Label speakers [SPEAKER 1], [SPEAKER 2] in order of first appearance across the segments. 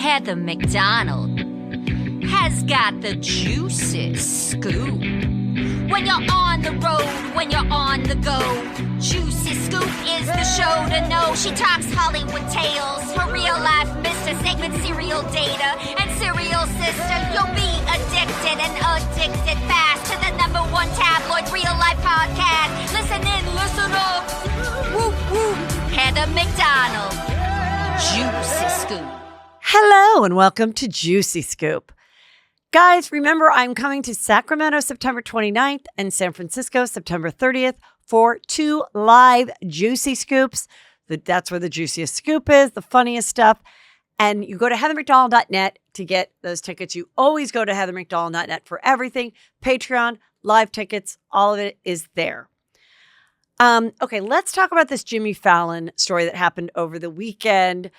[SPEAKER 1] Heather McDonald has got the juiciest scoop. When you're on the road, when you're on the go, Juicy Scoop is the show to know. She talks Hollywood tales, her real life Mr. Segment serial data and serial sister. You'll be addicted and addicted fast to the #1 tabloid real life podcast. Listen in, listen up. Whoop whoop. Heather McDonald, Juicy Scoop.
[SPEAKER 2] Hello and welcome to Juicy Scoop. Guys, remember I'm coming to Sacramento September 29th and San Francisco September 30th for 2 live Juicy Scoops. That's where the juiciest scoop is, the funniest stuff. And you go to heathermcdonald.net to get those tickets. You always go to heathermcdonald.net for everything. Patreon, live tickets, all of it is there. Okay, let's talk about this Jimmy Fallon story that happened over the weekend.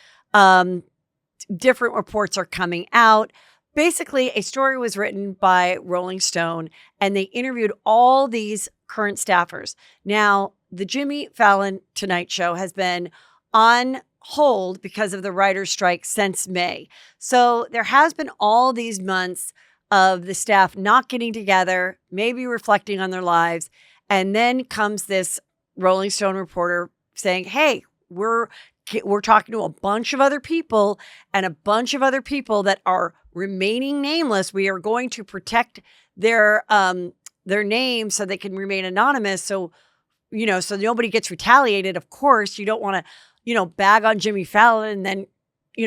[SPEAKER 2] Different reports are coming out. Basically, a story was written by Rolling Stone, and they interviewed all these current staffers. Now, the Jimmy Fallon Tonight Show has been on hold because of the writer's strike since May. So there has been all these months of the staff not getting together, maybe reflecting on their lives. And then comes this Rolling Stone reporter saying, hey, we're talking to a bunch of other people and a bunch of other people that are remaining nameless. We are going to protect their names so they can remain anonymous. So, so nobody gets retaliated. Of course, you don't want to, bag on Jimmy Fallon and then,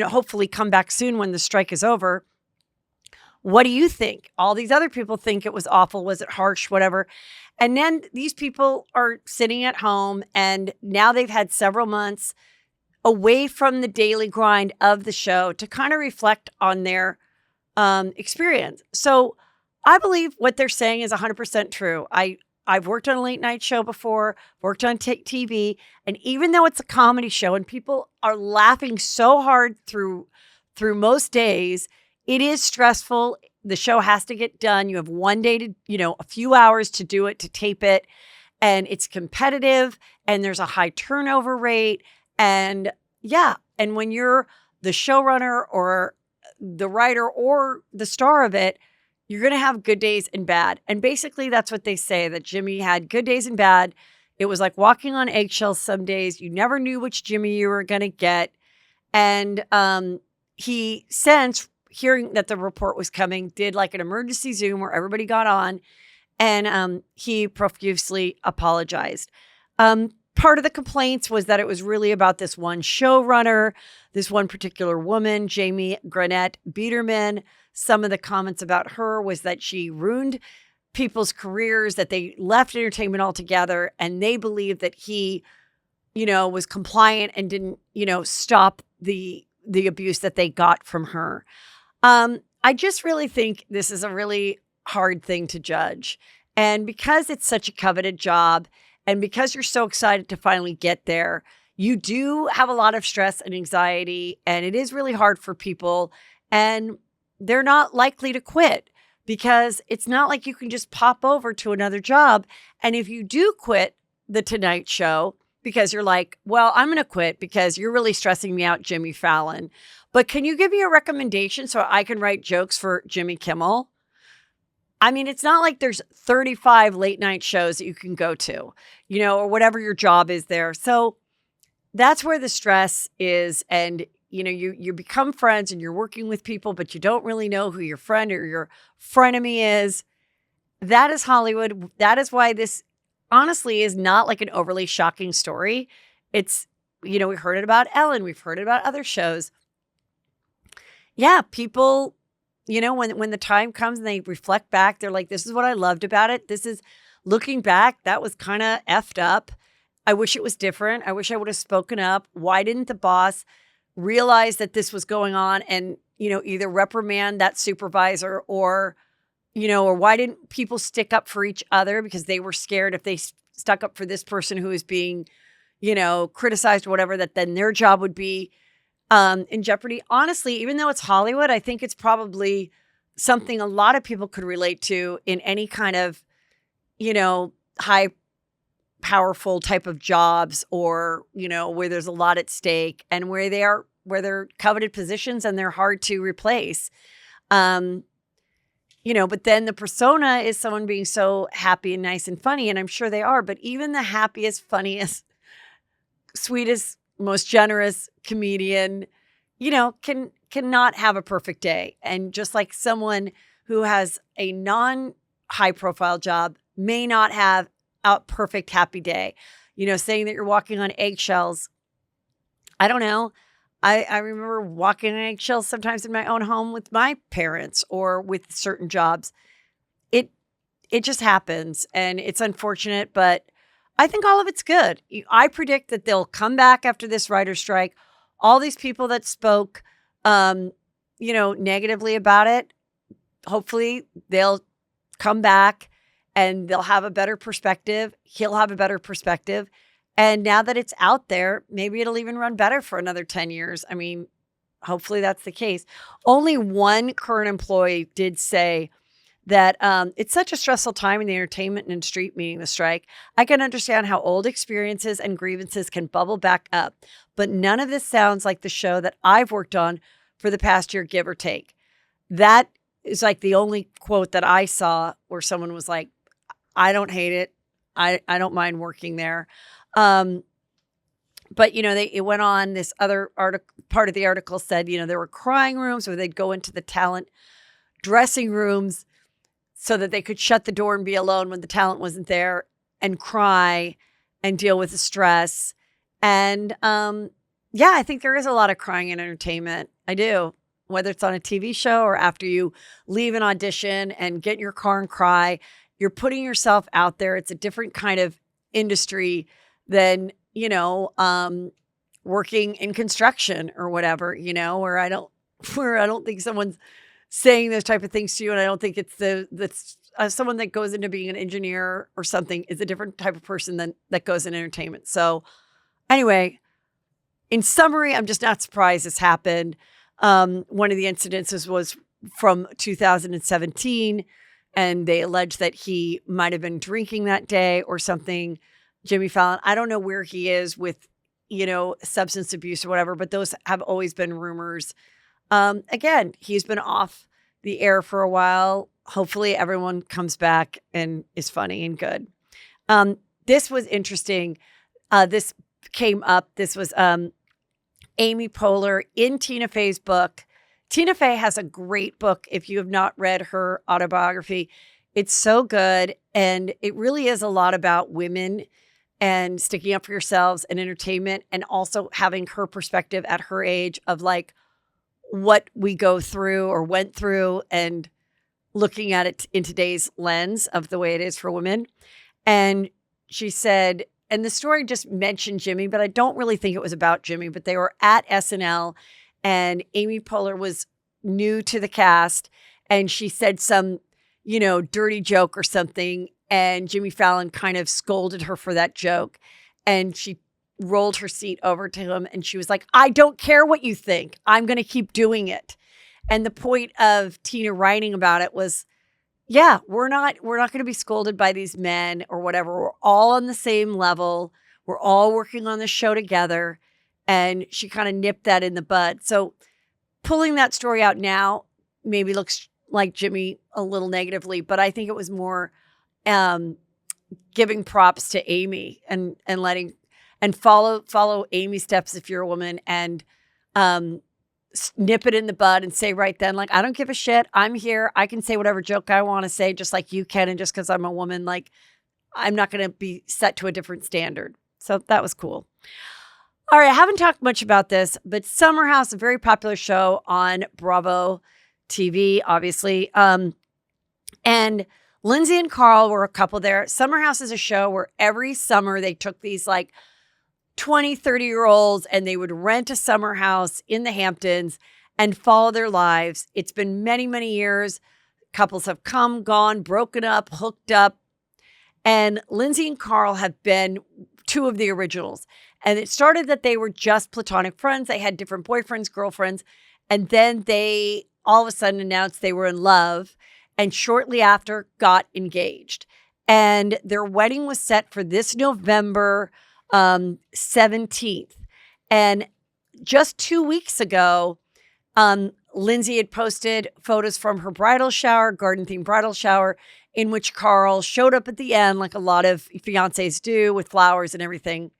[SPEAKER 2] hopefully come back soon when the strike is over. What do you think? All these other people think it was awful. Was it harsh? Whatever. And then these people are sitting at home and now they've had several months away from the daily grind of the show to kind of reflect on their experience. So I believe what they're saying is 100% true. I've worked on a late night show before, worked on TV, and even though it's a comedy show and people are laughing so hard through most days, it is stressful. The show has to get done. You have one day to, a few hours to do it, to tape it, and it's competitive and there's a high turnover rate. And yeah, and when you're the showrunner or the writer or the star of it, you're going to have good days and bad. And basically that's what they say, that Jimmy had good days and bad. It was like walking on eggshells some days. You never knew which Jimmy you were going to get. And he, since hearing that the report was coming, did like an emergency Zoom where everybody got on and he profusely apologized. Part of the complaints was that it was really about this one showrunner, this one particular woman, Jamie Granette Biederman. Some of the comments about her was that she ruined people's careers, that they left entertainment altogether, and they believed that he, was compliant and didn't, stop the abuse that they got from her. I just really think this is a really hard thing to judge. And because it's such a coveted job, and because you're so excited to finally get there, you do have a lot of stress and anxiety, and it is really hard for people, and they're not likely to quit because it's not like you can just pop over to another job. And if you do quit the Tonight Show because you're like, well, I'm going to quit because you're really stressing me out, Jimmy Fallon, but can you give me a recommendation so I can write jokes for Jimmy Kimmel? I mean, it's not like there's 35 late night shows that you can go to, or whatever your job is there. So that's where the stress is. And, you become friends and you're working with people, but you don't really know who your friend or your frenemy is. That is Hollywood. That is why this honestly is not like an overly shocking story. It's, we heard it about Ellen. We've heard it about other shows. Yeah, people, when the time comes and they reflect back, they're like, this is what I loved about it. This is looking back. That was kind of effed up. I wish it was different. I wish I would have spoken up. Why didn't the boss realize that this was going on and, either reprimand that supervisor or why didn't people stick up for each other because they were scared if they stuck up for this person who is being, criticized or whatever, that then their job would be in jeopardy. Honestly, even though it's Hollywood, I think it's probably something a lot of people could relate to in any kind of, high powerful type of jobs or, where there's a lot at stake and where they are where they're coveted positions and they're hard to replace. But then the persona is someone being so happy and nice and funny, and I'm sure they are, but even the happiest, funniest, sweetest, most generous comedian, cannot have a perfect day. And just like someone who has a non-high profile job may not have a perfect happy day. Saying that you're walking on eggshells. I don't know. I remember walking on eggshells sometimes in my own home with my parents or with certain jobs. It just happens, and it's unfortunate, but I think all of it's good. I predict that they'll come back after this writer's strike. All these people that spoke, negatively about it, hopefully they'll come back and they'll have a better perspective. He'll have a better perspective. And now that it's out there, maybe it'll even run better for another 10 years. I mean, hopefully that's the case. Only one current employee did say that it's such a stressful time in the entertainment industry, meaning the strike. I can understand how old experiences and grievances can bubble back up, but none of this sounds like the show that I've worked on for the past year, give or take. That is like the only quote that I saw where someone was like, I don't hate it. I don't mind working there. But it went on. This other part of the article said, there were crying rooms where they'd go into the talent dressing rooms so that they could shut the door and be alone when the talent wasn't there and cry and deal with the stress. And, I think there is a lot of crying in entertainment. I do. Whether it's on a TV show or after you leave an audition and get in your car and cry, you're putting yourself out there. It's a different kind of industry than, working in construction or whatever, where I don't think someone's saying those type of things to you. And I don't think it's someone that goes into being an engineer or something is a different type of person than that goes in entertainment. So anyway, in summary, I'm just not surprised this happened. One of the incidences was from 2017, and they allege that he might have been drinking that day or something. Jimmy Fallon, I don't know where he is with, substance abuse or whatever, but those have always been rumors. Again, he's been off the air for a while. Hopefully everyone comes back and is funny and good. This was interesting. This came up. This was Amy Poehler in Tina Fey's book. Tina Fey has a great book. If you have not read her autobiography, it's so good. And it really is a lot about women and sticking up for yourselves and entertainment, and also having her perspective at her age of like what we go through or went through and looking at it in today's lens of the way it is for women. And she said, and the story just mentioned Jimmy, but I don't really think it was about Jimmy, but they were at SNL and Amy Poehler was new to the cast and she said some, dirty joke or something. And Jimmy Fallon kind of scolded her for that joke. And she rolled her seat over to him and she was like, I don't care what you think. I'm going to keep doing it. And the point of Tina writing about it was, yeah, we're not going to be scolded by these men or whatever. We're all on the same level. We're all working on the show together. And she kind of nipped that in the bud. So pulling that story out now maybe looks like Jimmy a little negatively, but I think it was more giving props to Amy and letting and follow Amy's steps if you're a woman and nip it in the bud and say right then, like, I don't give a shit. I'm here. I can say whatever joke I want to say, just like you can. And just because I'm a woman, like, I'm not going to be set to a different standard. So that was cool. All right. I haven't talked much about this, but Summer House, a very popular show on Bravo TV, obviously. And Lindsay and Carl were a couple there. Summer House is a show where every summer they took these like 20, 30-year-olds and they would rent a summer house in the Hamptons and follow their lives. It's been many, many years. Couples have come, gone, broken up, hooked up. And Lindsay and Carl have been two of the originals. And it started that they were just platonic friends. They had different boyfriends, girlfriends. And then they all of a sudden announced they were in love and shortly after got engaged. And their wedding was set for this November 17th. And just 2 weeks ago, Lindsay had posted photos from her bridal shower, garden-themed bridal shower, in which Carl showed up at the end, like a lot of fiancés do, with flowers and everything.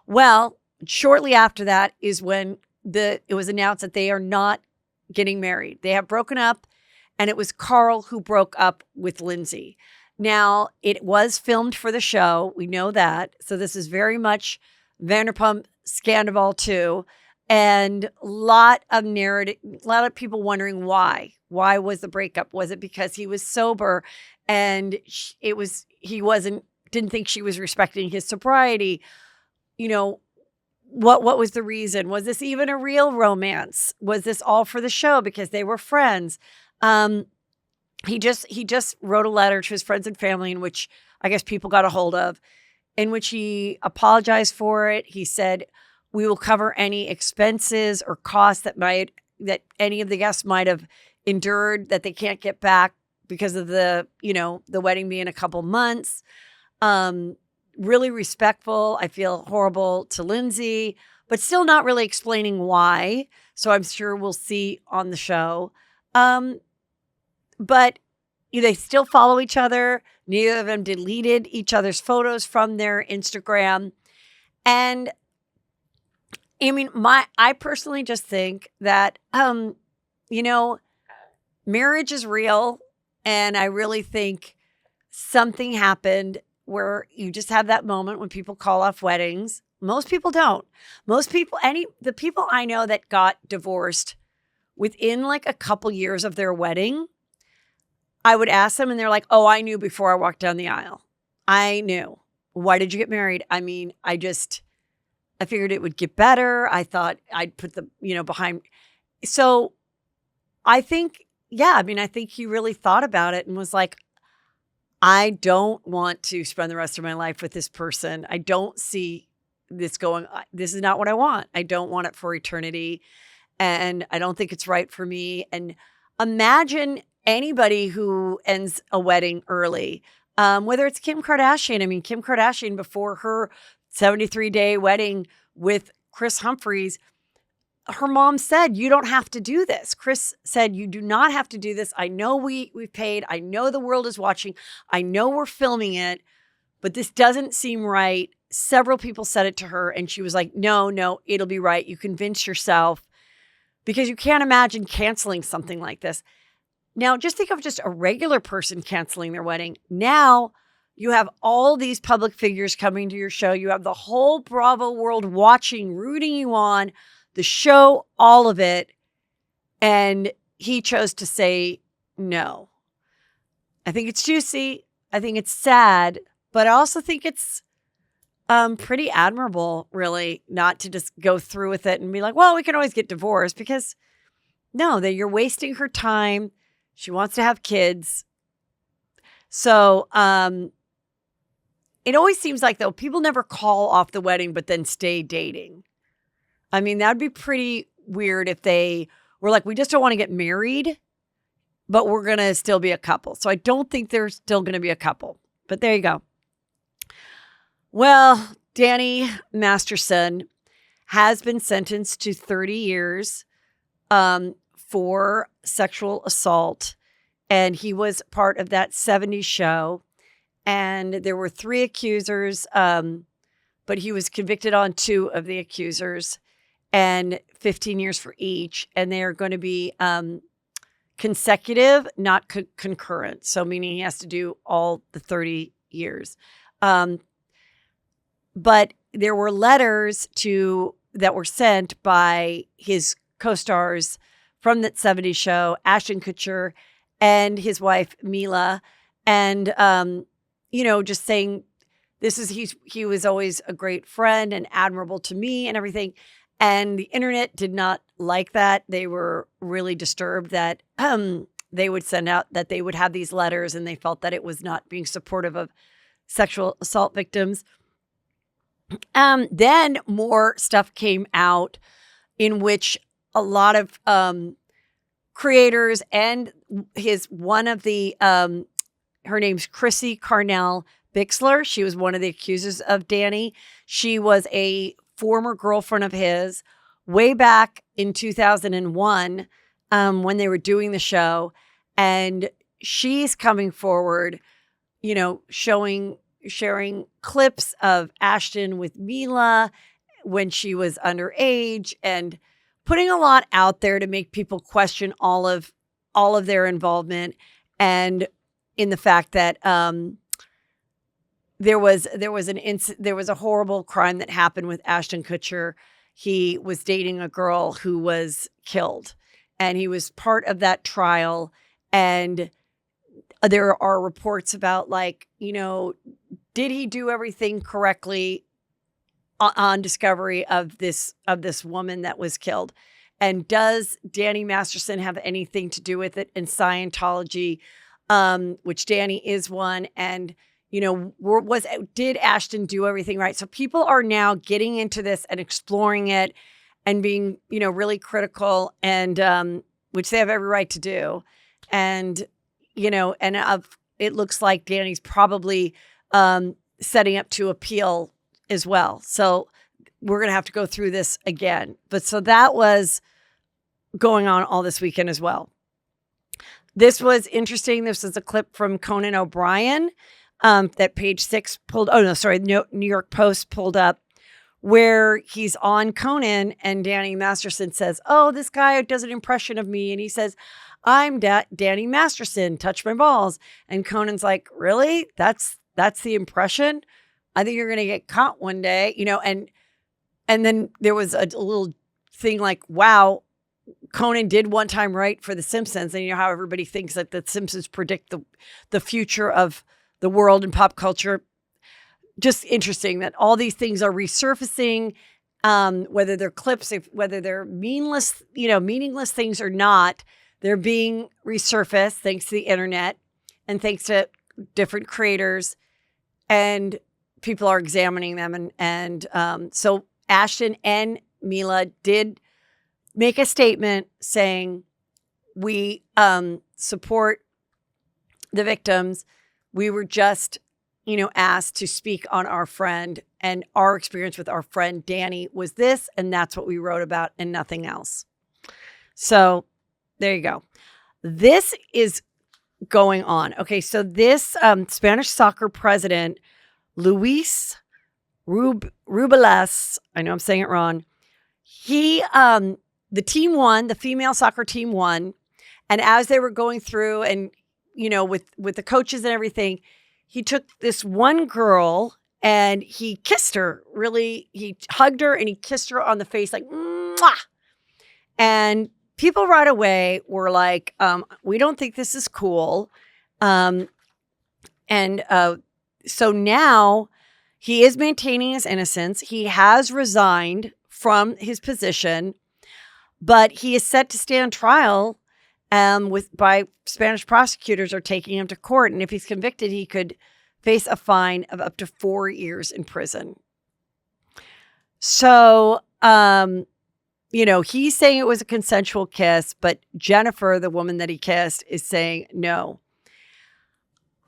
[SPEAKER 2] Well, shortly after that is when it was announced that they are not getting married. They have broken up, and it was Carl who broke up with Lindsay. Now, it was filmed for the show. We know that. So this is very much Vanderpump Scandival 2. And a lot of narrative, a lot of people wondering why. Why was the breakup? Was it because he was sober and didn't think she was respecting his sobriety? You know, what was the reason? Was this even a real romance? Was this all for the show because they were friends? He just wrote a letter to his friends and family, in which I guess people got a hold of, in which he apologized for it. He said, "We will cover any expenses or costs that any of the guests might have endured that they can't get back because of the wedding being a couple months." Really respectful. I feel horrible to Lindsay, but still not really explaining why. So I'm sure we'll see on the show. But they still follow each other. Neither of them deleted each other's photos from their Instagram. And I mean, I personally just think that, marriage is real. And I really think something happened where you just have that moment when people call off weddings. Most people don't. The people I know that got divorced within like a couple years of their wedding, I would ask them and they're like, "Oh, I knew before I walked down the aisle. I knew." "Why did you get married?" "I mean, I figured it would get better. I thought I'd put the, behind." So I think, I think he really thought about it and was like, "I don't want to spend the rest of my life with this person. I don't see this this is not what I want. I don't want it for eternity. And I don't think it's right for me." And imagine anybody who ends a wedding early, whether it's Kim Kardashian. I mean, Kim Kardashian, before her 73-day wedding with Chris Humphries, her mom said, "You don't have to do this." Chris said, "You do not have to do this. I know we've paid. I know the world is watching. I know we're filming it, but this doesn't seem right." Several people said it to her, and she was like, no, it'll be right. You convince yourself, because you can't imagine canceling something like this. Now, just think of just a regular person canceling their wedding. Now you have all these public figures coming to your show. You have the whole Bravo world watching, rooting you on, the show, all of it. And he chose to say no. I think it's juicy. I think it's sad, but I also think it's pretty admirable, really, not to just go through with it and be like, "Well, we can always get divorced," because no, that you're wasting her time. She wants to have kids. So it always seems like, though, people never call off the wedding but then stay dating. I mean, that'd be pretty weird if they were like, "We just don't want to get married, but we're going to still be a couple." So I don't think they're still going to be a couple. But there you go. Well, Danny Masterson has been sentenced to 30 years for sexual assault. And he was part of that 70s show. And there were 3 accusers, but he was convicted on 2 of the accusers, and 15 years for each. And they are going to be consecutive, not concurrent. So meaning he has to do all the 30 years. But there were letters that were sent by his co-stars from that 70s show, Ashton Kutcher and his wife, Mila. And, just saying, he was always a great friend and admirable to me and everything. And the internet did not like that. They were really disturbed that they would send out, that they would have these letters, and they felt that it was not being supportive of sexual assault victims. Then more stuff came out in which a lot of creators and one of the, her name's Chrissy Carnell Bixler. She was one of the accusers of Danny. She was a former girlfriend of his way back in 2001 when they were doing the show. And she's coming forward, sharing clips of Ashton with Mila when she was underage and putting a lot out there to make people question all of their involvement, and in the fact that there was a horrible crime that happened with Ashton Kutcher. He was dating a girl who was killed, and he was part of that trial. And there are reports about did he do everything correctly on discovery of this woman that was killed? And does Danny Masterson have anything to do with it in Scientology, which Danny is one? And, did Ashton do everything right? So people are now getting into this and exploring it and being, really critical, and which they have every right to do. And, it looks like Danny's probably setting up to appeal as well. So we're going to have to go through this again. But so that was going on all this weekend as well. This was interesting. This is a clip from Conan O'Brien that Page Six pulled. Oh, no, sorry. New York Post pulled up, where he's on Conan and Danny Masterson says, "Oh, this guy does an impression of me." And he says, "I'm Danny Masterson, touch my balls." And Conan's like, "Really? That's the impression? I think you're going to get caught one day," and then there was a little thing like, wow, Conan did one time write for The Simpsons. And how everybody thinks that The Simpsons predict the future of the world and pop culture. Just interesting that all these things are resurfacing, whether they're clips, whether they're meaningless things or not, they're being resurfaced thanks to the internet and thanks to different creators, and people are examining them. So Ashton and Mila did make a statement saying, we support the victims. We were just, asked to speak on our friend, and our experience with our friend Danny was this, and that's what we wrote about and nothing else. So there you go. This is going on. Okay, so this Spanish soccer president, Luis Rubiales, I know I'm saying it wrong. He, the team won, the female soccer team won. And as they were going through and, with the coaches and everything, he took this one girl and he kissed her. Really, he hugged her and he kissed her on the face like, mwah! And people right away were like, we don't think this is cool. So now he is maintaining his innocence. He has resigned from his position, but he is set to stand trial by Spanish prosecutors are taking him to court. And if he's convicted, he could face a fine of up to 4 years in prison. So, he's saying it was a consensual kiss, but Jennifer, the woman that he kissed, is saying no.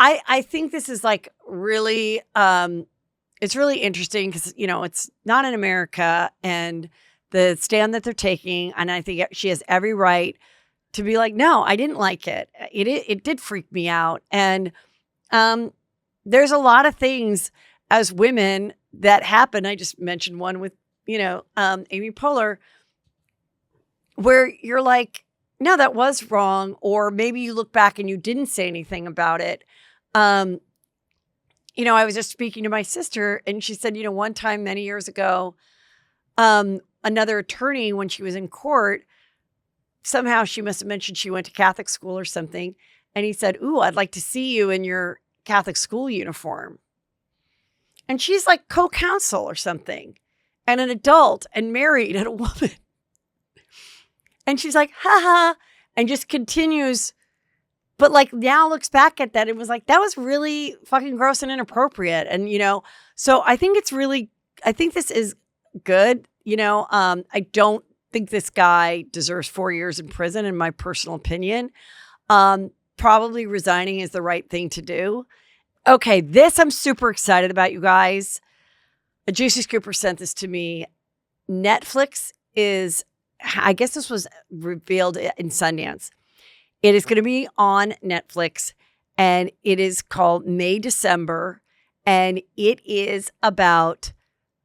[SPEAKER 2] I think this is really, it's really interesting because, it's not in America, and the stand that they're taking. And I think she has every right to be like, no, I didn't like it. It did freak me out. And there's a lot of things as women that happen. I just mentioned one with, Amy Poehler, where you're like, no, that was wrong. Or maybe you look back and you didn't say anything about it. I was just speaking to my sister and she said, one time many years ago, another attorney, when she was in court, somehow she must have mentioned she went to Catholic school or something. And he said, "Ooh, I'd like to see you in your Catholic school uniform." And she's like co-counsel or something, and an adult and married and a woman. And she's like, ha, and just continues. But now looks back at that, it was like, that was really fucking gross and inappropriate. And, so I think this is good. I don't think this guy deserves 4 years in prison, in my personal opinion. Probably resigning is the right thing to do. Okay, this I'm super excited about, you guys. A Juicy Scooper sent this to me. Netflix is, I guess this was revealed in Sundance. It is going to be on Netflix, and it is called May December, and it is about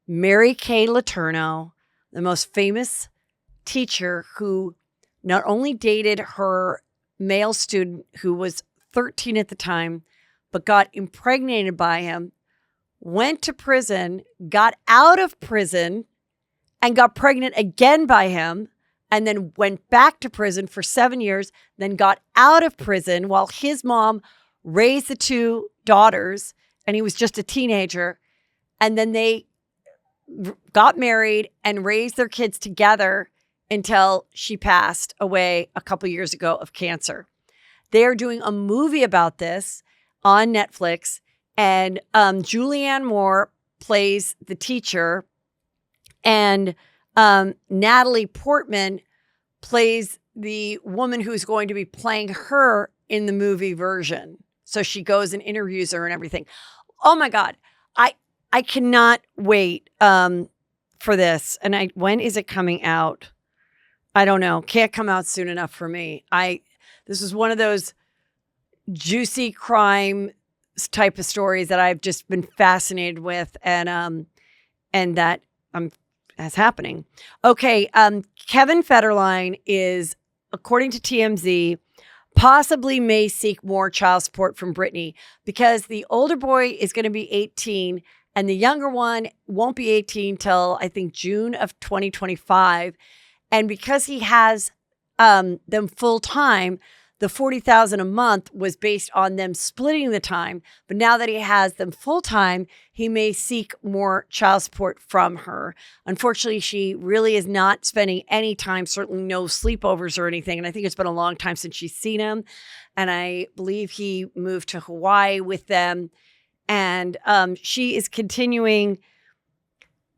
[SPEAKER 2] Mary Kay Letourneau, the most famous teacher who not only dated her male student who was 13 at the time, but got impregnated by him, went to prison, got out of prison, and got pregnant again by him, and then went back to prison for 7 years, then got out of prison while his mom raised the two daughters, and he was just a teenager. And then they got married and raised their kids together until she passed away a couple years ago of cancer. They are doing a movie about this on Netflix, and Julianne Moore plays the teacher, and Natalie Portman plays the woman who's going to be playing her in the movie version. So she goes and interviews her and everything. Oh my God. I cannot wait for this. And when is it coming out? I don't know. Can't come out soon enough for me. This is one of those juicy crime type of stories that I've just been fascinated with, and that that's happening. Okay, Kevin Federline is, according to TMZ, possibly may seek more child support from Britney because the older boy is going to be 18 and the younger one won't be 18 till I think June of 2025. And because he has them full time, the $40,000 a month was based on them splitting the time. But now that he has them full time, he may seek more child support from her. Unfortunately, she really is not spending any time, certainly no sleepovers or anything. And I think it's been a long time since she's seen him. And I believe he moved to Hawaii with them. And she is continuing.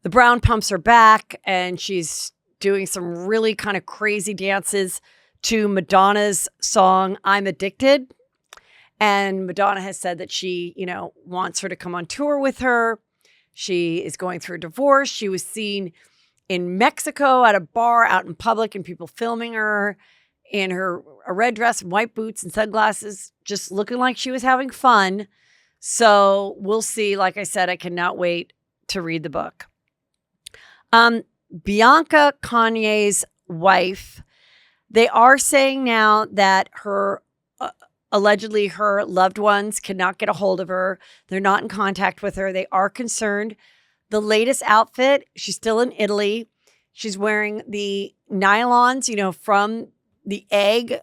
[SPEAKER 2] The brown pumps are back, and she's doing some really kind of crazy dances to Madonna's song, I'm Addicted. And Madonna has said that she, wants her to come on tour with her. She is going through a divorce. She was seen in Mexico at a bar out in public and people filming her in a red dress and white boots and sunglasses, just looking like she was having fun. So we'll see. Like I said, I cannot wait to read the book. Bianca, Kanye's wife, they are saying now that allegedly her loved ones cannot get a hold of her. They're not in contact with her. They are concerned. The latest outfit, she's still in Italy. She's wearing the nylons, from the egg,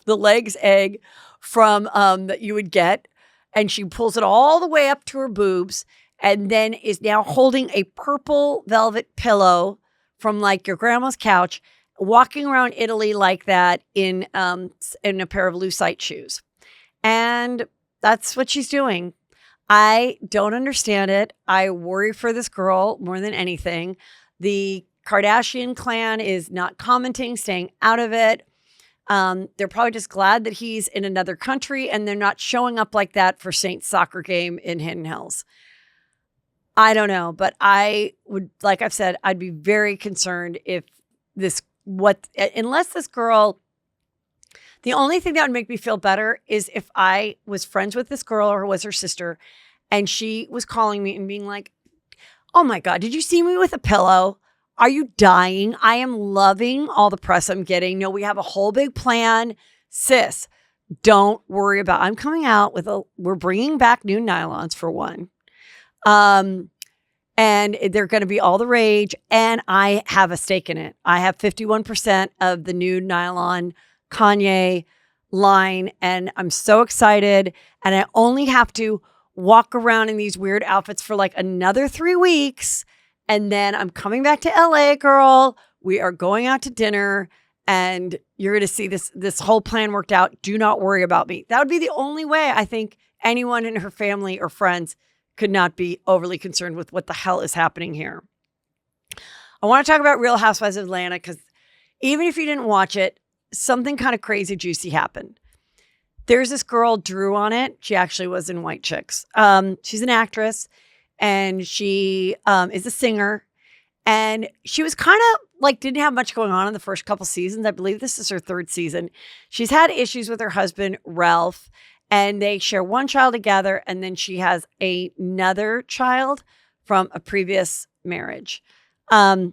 [SPEAKER 2] the legs egg from that you would get. And she pulls it all the way up to her boobs and then is now holding a purple velvet pillow from like your grandma's couch, walking around Italy like that in a pair of lucite shoes. And that's what she's doing. I don't understand it. I worry for this girl more than anything. The Kardashian clan is not commenting, staying out of it. They're probably just glad that he's in another country and they're not showing up like that for Saints soccer game in Hidden Hills. I don't know, but I would, like I've said, I'd be very concerned if unless this girl, the only thing that would make me feel better is if I was friends with this girl or was her sister and she was calling me and being like, oh my God, did you see me with a pillow? Are you dying? I am loving all the press I'm getting. No, we have a whole big plan. Sis, don't worry about it. I'm coming out we're bringing back new nylons for one. And they're going to be all the rage. And I have a stake in it. I have 51% of the new nylon Kanye line. And I'm so excited. And I only have to walk around in these weird outfits for like another 3 weeks. And then I'm coming back to LA, girl. We are going out to dinner. And you're going to see this whole plan worked out. Do not worry about me. That would be the only way I think anyone in her family or friends could not be overly concerned with what the hell is happening here. I want to talk about Real Housewives of Atlanta because even if you didn't watch it, something kind of crazy juicy happened. There's this girl, Drew, on it. She actually was in White Chicks. She's an actress and she is a singer. And she was kind of like, didn't have much going on in the first couple seasons. I believe this is her third season. She's had issues with her husband, Ralph, and they share one child together. And then she has another child from a previous marriage. And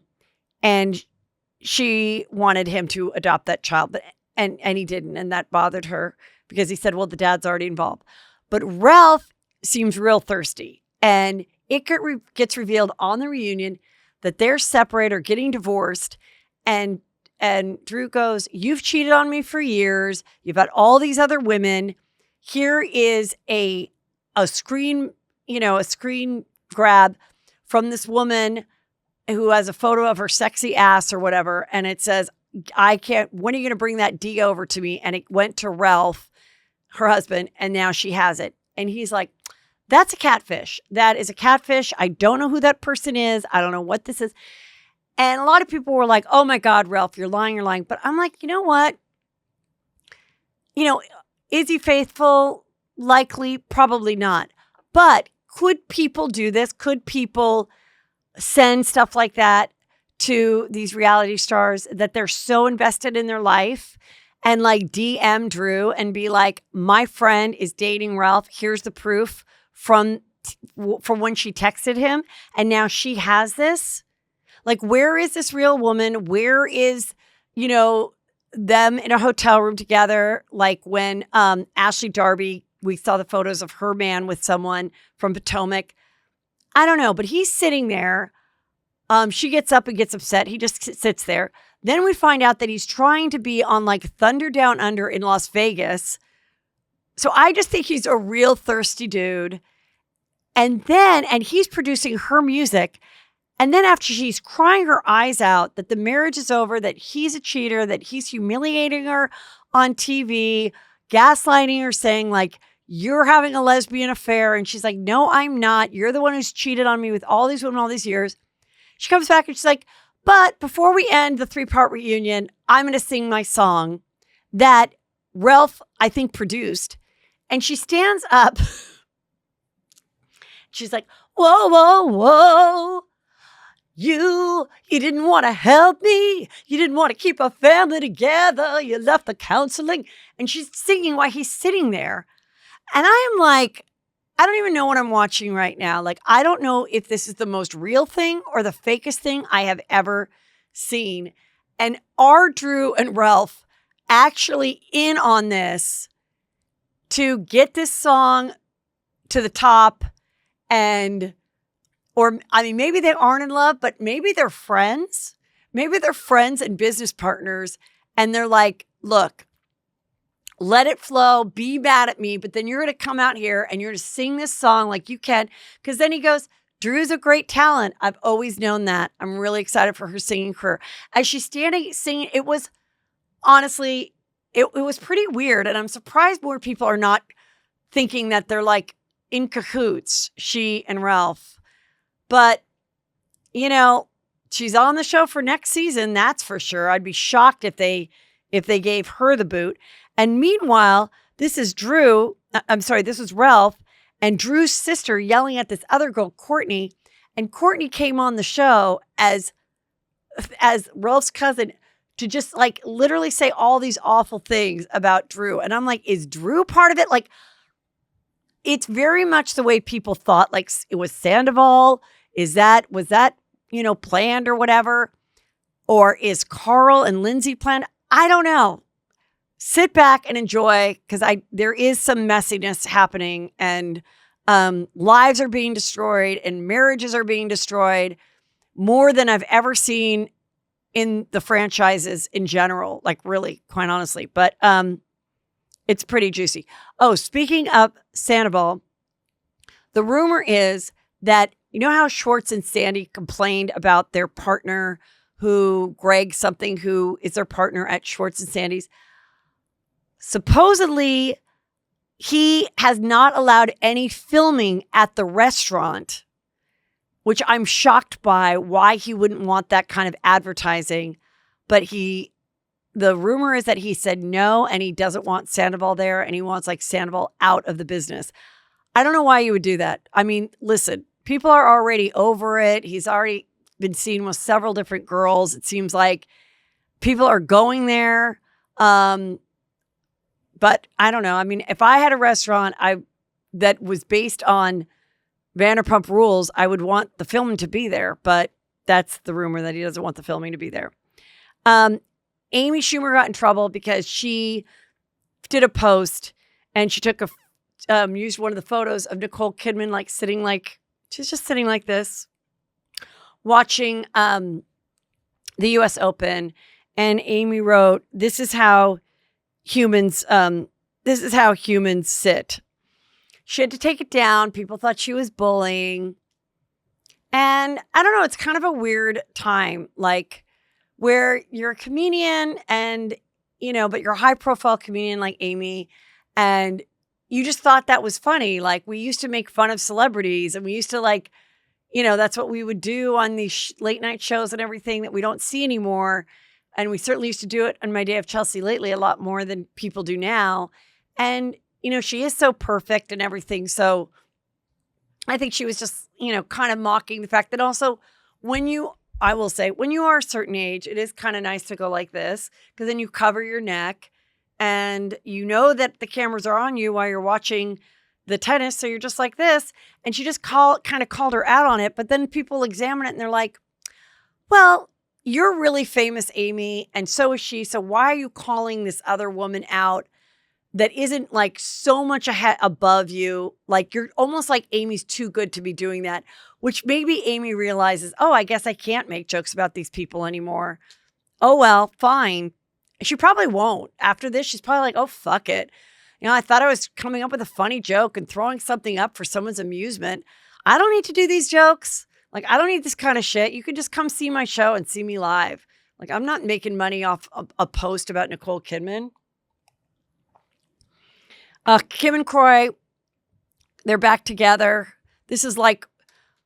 [SPEAKER 2] she wanted him to adopt that child, and he didn't. And that bothered her because he said, well, the dad's already involved. But Ralph seems real thirsty. And it gets revealed on the reunion that they're separated or getting divorced. And Drew goes, you've cheated on me for years. You've had all these other women. Here is a screen grab from this woman who has a photo of her sexy ass or whatever. And it says, when are you going to bring that D over to me? And it went to Ralph, her husband, and now she has it. And he's like, that's a catfish. That is a catfish. I don't know who that person is. I don't know what this is. And a lot of people were like, oh my God, Ralph, you're lying. But I'm like, you know what? Is he faithful? Likely, probably not. But could people do this? Could people send stuff like that to these reality stars that they're so invested in their life and like DM Drew and be like, my friend is dating Ralph. Here's the proof from when she texted him. And now she has this. Like, where is this real woman? Where is, them in a hotel room together? Like when Ashley Darby, we saw the photos of her man with someone from Potomac. I don't know, but he's sitting there. She gets up and gets upset. He just sits there. Then we find out that he's trying to be on like Thunder Down Under in Las Vegas. So I just think he's a real thirsty dude. And he's producing her music. And then after she's crying her eyes out that the marriage is over, that he's a cheater, that he's humiliating her on TV, gaslighting her, saying like, you're having a lesbian affair. And she's like, no, I'm not. You're the one who's cheated on me with all these women all these years. She comes back and she's like, but before we end the 3-part reunion, I'm going to sing my song that Ralph, I think, produced. And she stands up. She's like, whoa, whoa, whoa. You didn't want to help me. You didn't want to keep our family together. You left the counseling. And she's singing while he's sitting there. And I am like, I don't even know what I'm watching right now. Like, I don't know if this is the most real thing or the fakest thing I have ever seen. And are Drew and Ralph actually in on this to get this song to the top? Maybe they aren't in love, but maybe they're friends. Maybe they're friends and business partners. And they're like, look, let it flow, be mad at me, but then you're going to come out here and you're going to sing this song like you can. Because then he goes, Drew's a great talent. I've always known that. I'm really excited for her singing career. As she's standing singing, it was honestly, it was pretty weird. And I'm surprised more people are not thinking that they're like in cahoots, she and Ralph. But, she's on the show for next season. That's for sure. I'd be shocked if they gave her the boot. And meanwhile, this is Ralph and Drew's sister yelling at this other girl, Courtney. And Courtney came on the show as Ralph's cousin to just like literally say all these awful things about Drew. And I'm like, is Drew part of it? Like, it's very much the way people thought, like it was Sandoval. Was that, planned or whatever? Or is Carl and Lindsay planned? I don't know. Sit back and enjoy, because there is some messiness happening, and lives are being destroyed and marriages are being destroyed more than I've ever seen in the franchises in general, like really, quite honestly. But it's pretty juicy. Oh, speaking of Sandoval, the rumor is that, how Schwartz and Sandy complained about their partner, Greg something, who is their partner at Schwartz and Sandy's. Supposedly, he has not allowed any filming at the restaurant, which I'm shocked by why he wouldn't want that kind of advertising. But the rumor is that he said no, and he doesn't want Sandoval there, and he wants like Sandoval out of the business. I don't know why you would do that. I mean, listen, people are already over it. He's already been seen with several different girls. It seems like people are going there. But I don't know. I mean, if I had a restaurant that was based on Vanderpump Rules, I would want the filming to be there. But that's the rumor, that he doesn't want the filming to be there. Amy Schumer got in trouble because she did a post and she took used one of the photos of Nicole Kidman, she's just sitting like this, watching the U.S. Open. And Amy wrote, this is how humans sit. She had to take it down. People thought she was bullying. And I don't know, it's kind of a weird time, where you're a comedian and, but you're a high profile comedian like Amy, and you just thought that was funny. We used to make fun of celebrities, and we used to that's what we would do on these late night shows and everything that we don't see anymore. And we certainly used to do it on My Day of Chelsea lately a lot more than people do now. And, she is so perfect and everything. So I think she was just, kind of mocking the fact that also when you are a certain age, it is kind of nice to go like this, because then you cover your neck and that the cameras are on you while you're watching the tennis. So you're just like this. And she just kind of called her out on it. But then people examine it and they're like, well, you're really famous, Amy, and so is she. So why are you calling this other woman out that isn't so much above you? You're almost like Amy's too good to be doing that, which maybe Amy realizes, oh, I guess I can't make jokes about these people anymore. Oh, well, fine. She probably won't. After this, she's probably like, oh, fuck it. I thought I was coming up with a funny joke and throwing something up for someone's amusement. I don't need to do these jokes. I don't need this kind of shit. You can just come see my show and see me live. I'm not making money off a post about Nicole Kidman. Kim and Kroy, they're back together. This is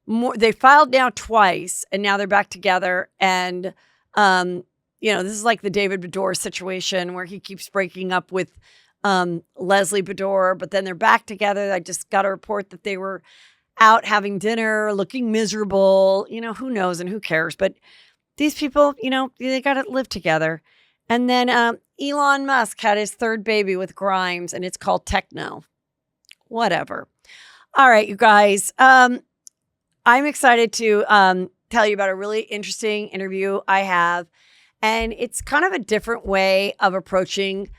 [SPEAKER 2] more, they filed now twice and now they're back together. And, this is like the David Beador situation where he keeps breaking up with Leslie Beador, but then they're back together. I just got a report that they were out having dinner, looking miserable. Who knows and who cares? But these people, they got to live together. And then Elon Musk had his third baby with Grimes, and it's called Techno. Whatever. All right, you guys. I'm excited to tell you about a really interesting interview I have. And it's kind of a different way of approaching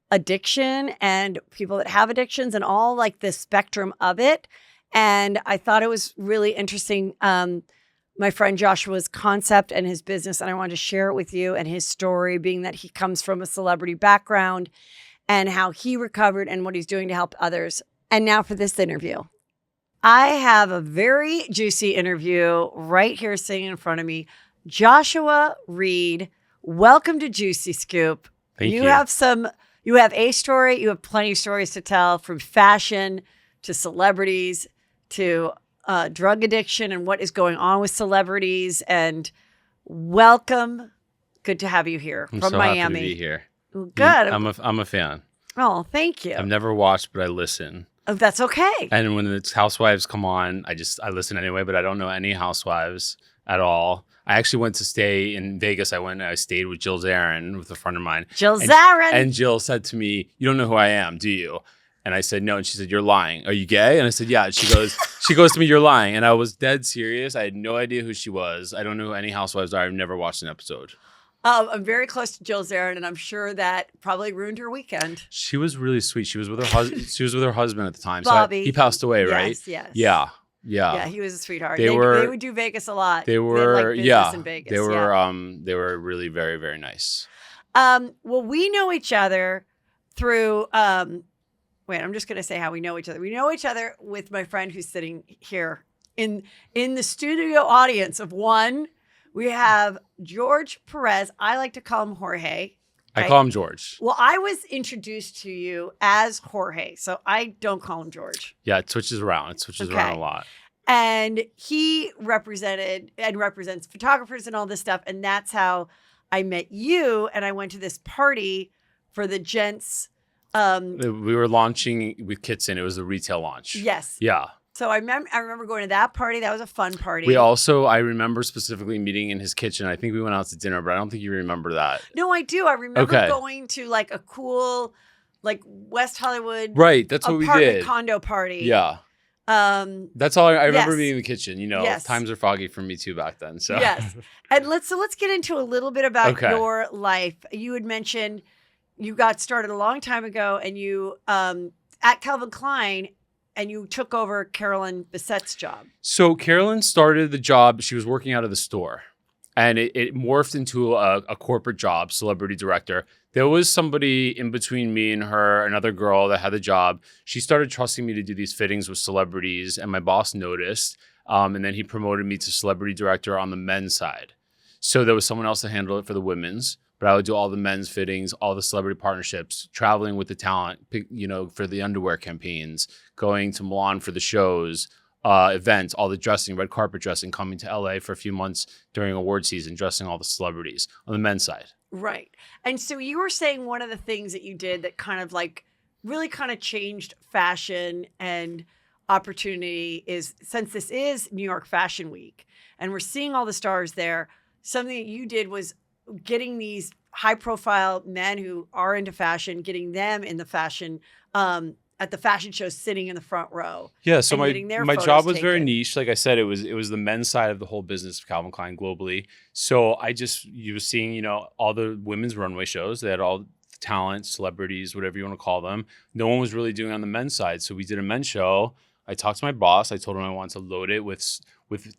[SPEAKER 2] addiction and people that have addictions and all the spectrum of it. And I thought it was really interesting, my friend Joshua's concept and his business. And I wanted to share it with you, and his story being that he comes from a celebrity background and how he recovered and what he's doing to help others. And now for this interview. I have a very juicy interview right here sitting in front of me. Joshua Reed, welcome to Juicy Scoop.
[SPEAKER 3] Thank you.
[SPEAKER 2] You have a story. You have plenty of stories to tell, from fashion to celebrities to drug addiction and what is going on with celebrities. And welcome. Good to have you here
[SPEAKER 3] I'm
[SPEAKER 2] from
[SPEAKER 3] so
[SPEAKER 2] Miami.
[SPEAKER 3] Happy to be here.
[SPEAKER 2] Good.
[SPEAKER 3] I'm a fan.
[SPEAKER 2] Oh, thank you.
[SPEAKER 3] I've never watched, but I listen.
[SPEAKER 2] Oh, that's okay.
[SPEAKER 3] And when it's Housewives come on, I listen anyway, but I don't know any Housewives at all. I actually went to stay in Vegas. I stayed with Jill Zarin, with a friend of mine.
[SPEAKER 2] Jill Zarin.
[SPEAKER 3] And Jill said to me, "You don't know who I am, do you?" And I said, "No." And she said, "You're lying. Are you gay?" And I said, "Yeah." And she goes to me, "You're lying." And I was dead serious. I had no idea who she was. I don't know who any Housewives are. I've never watched an episode.
[SPEAKER 2] I'm very close to Jill Zarin, and I'm sure that probably ruined her weekend.
[SPEAKER 3] She was really sweet. She was with her husband. She was with her husband at the time.
[SPEAKER 2] Bobby.
[SPEAKER 3] So he passed away, right?
[SPEAKER 2] Yes.
[SPEAKER 3] Yeah.
[SPEAKER 2] Yeah, he was a sweetheart.
[SPEAKER 3] They
[SPEAKER 2] would do Vegas a lot.
[SPEAKER 3] They were
[SPEAKER 2] business in Vegas.
[SPEAKER 3] They were really very, very nice.
[SPEAKER 2] Well, we know each other through I'm just gonna say how we know each other. We know each other with my friend who's sitting here in the studio audience of one. We have George Perez. I like to call him Jorge.
[SPEAKER 3] I call him George.
[SPEAKER 2] Well, I was introduced to you as Jorge, so I don't call him George.
[SPEAKER 3] Yeah, it switches around. It switches around a lot.
[SPEAKER 2] And he represented and represents photographers and all this stuff. And that's how I met you. And I went to this party for the gents.
[SPEAKER 3] We were launching with Kitson. It was a retail launch.
[SPEAKER 2] Yes.
[SPEAKER 3] Yeah.
[SPEAKER 2] So I remember going to that party. That was a fun party.
[SPEAKER 3] I remember specifically meeting in his kitchen. I think we went out to dinner, but I don't think you remember that.
[SPEAKER 2] No, I do. I remember going to like a cool, like West Hollywood,
[SPEAKER 3] right? That's what we did.
[SPEAKER 2] Condo party.
[SPEAKER 3] Yeah. That's all I remember being in the kitchen. Times are foggy for me too back then. So
[SPEAKER 2] yes. And let's get into a little bit about your life. You had mentioned you got started a long time ago, and you at Calvin Klein. And you took over Carolyn Bissett's job. So
[SPEAKER 3] Carolyn started the job. She was working out of the store. And it morphed into a corporate job, celebrity director. There was somebody in between me and her, another girl that had the job. She started trusting me to do these fittings with celebrities. And my boss noticed. And then he promoted me to celebrity director on the men's side. So there was someone else to handle it for the women's. But I would do all the men's fittings, all the celebrity partnerships, traveling with the talent, for the underwear campaigns, going to Milan for the shows, events, all the dressing, red carpet dressing, coming to LA for a few months during award season, dressing all the celebrities on the men's side.
[SPEAKER 2] Right. And so you were saying one of the things that you did that kind of like really kind of changed fashion and opportunity is, since this is New York Fashion Week and we're seeing all the stars there, something that you did was getting these high profile men who are into fashion, getting them in the fashion, at the fashion shows, sitting in the front row.
[SPEAKER 3] Yeah. So my job was very niche. Like I said, it was the men's side of the whole business of Calvin Klein globally. So you were seeing, all the women's runway shows. They had all the talent, celebrities, whatever you want to call them. No one was really doing it on the men's side. So we did a men's show. I talked to my boss. I told him I wanted to load it with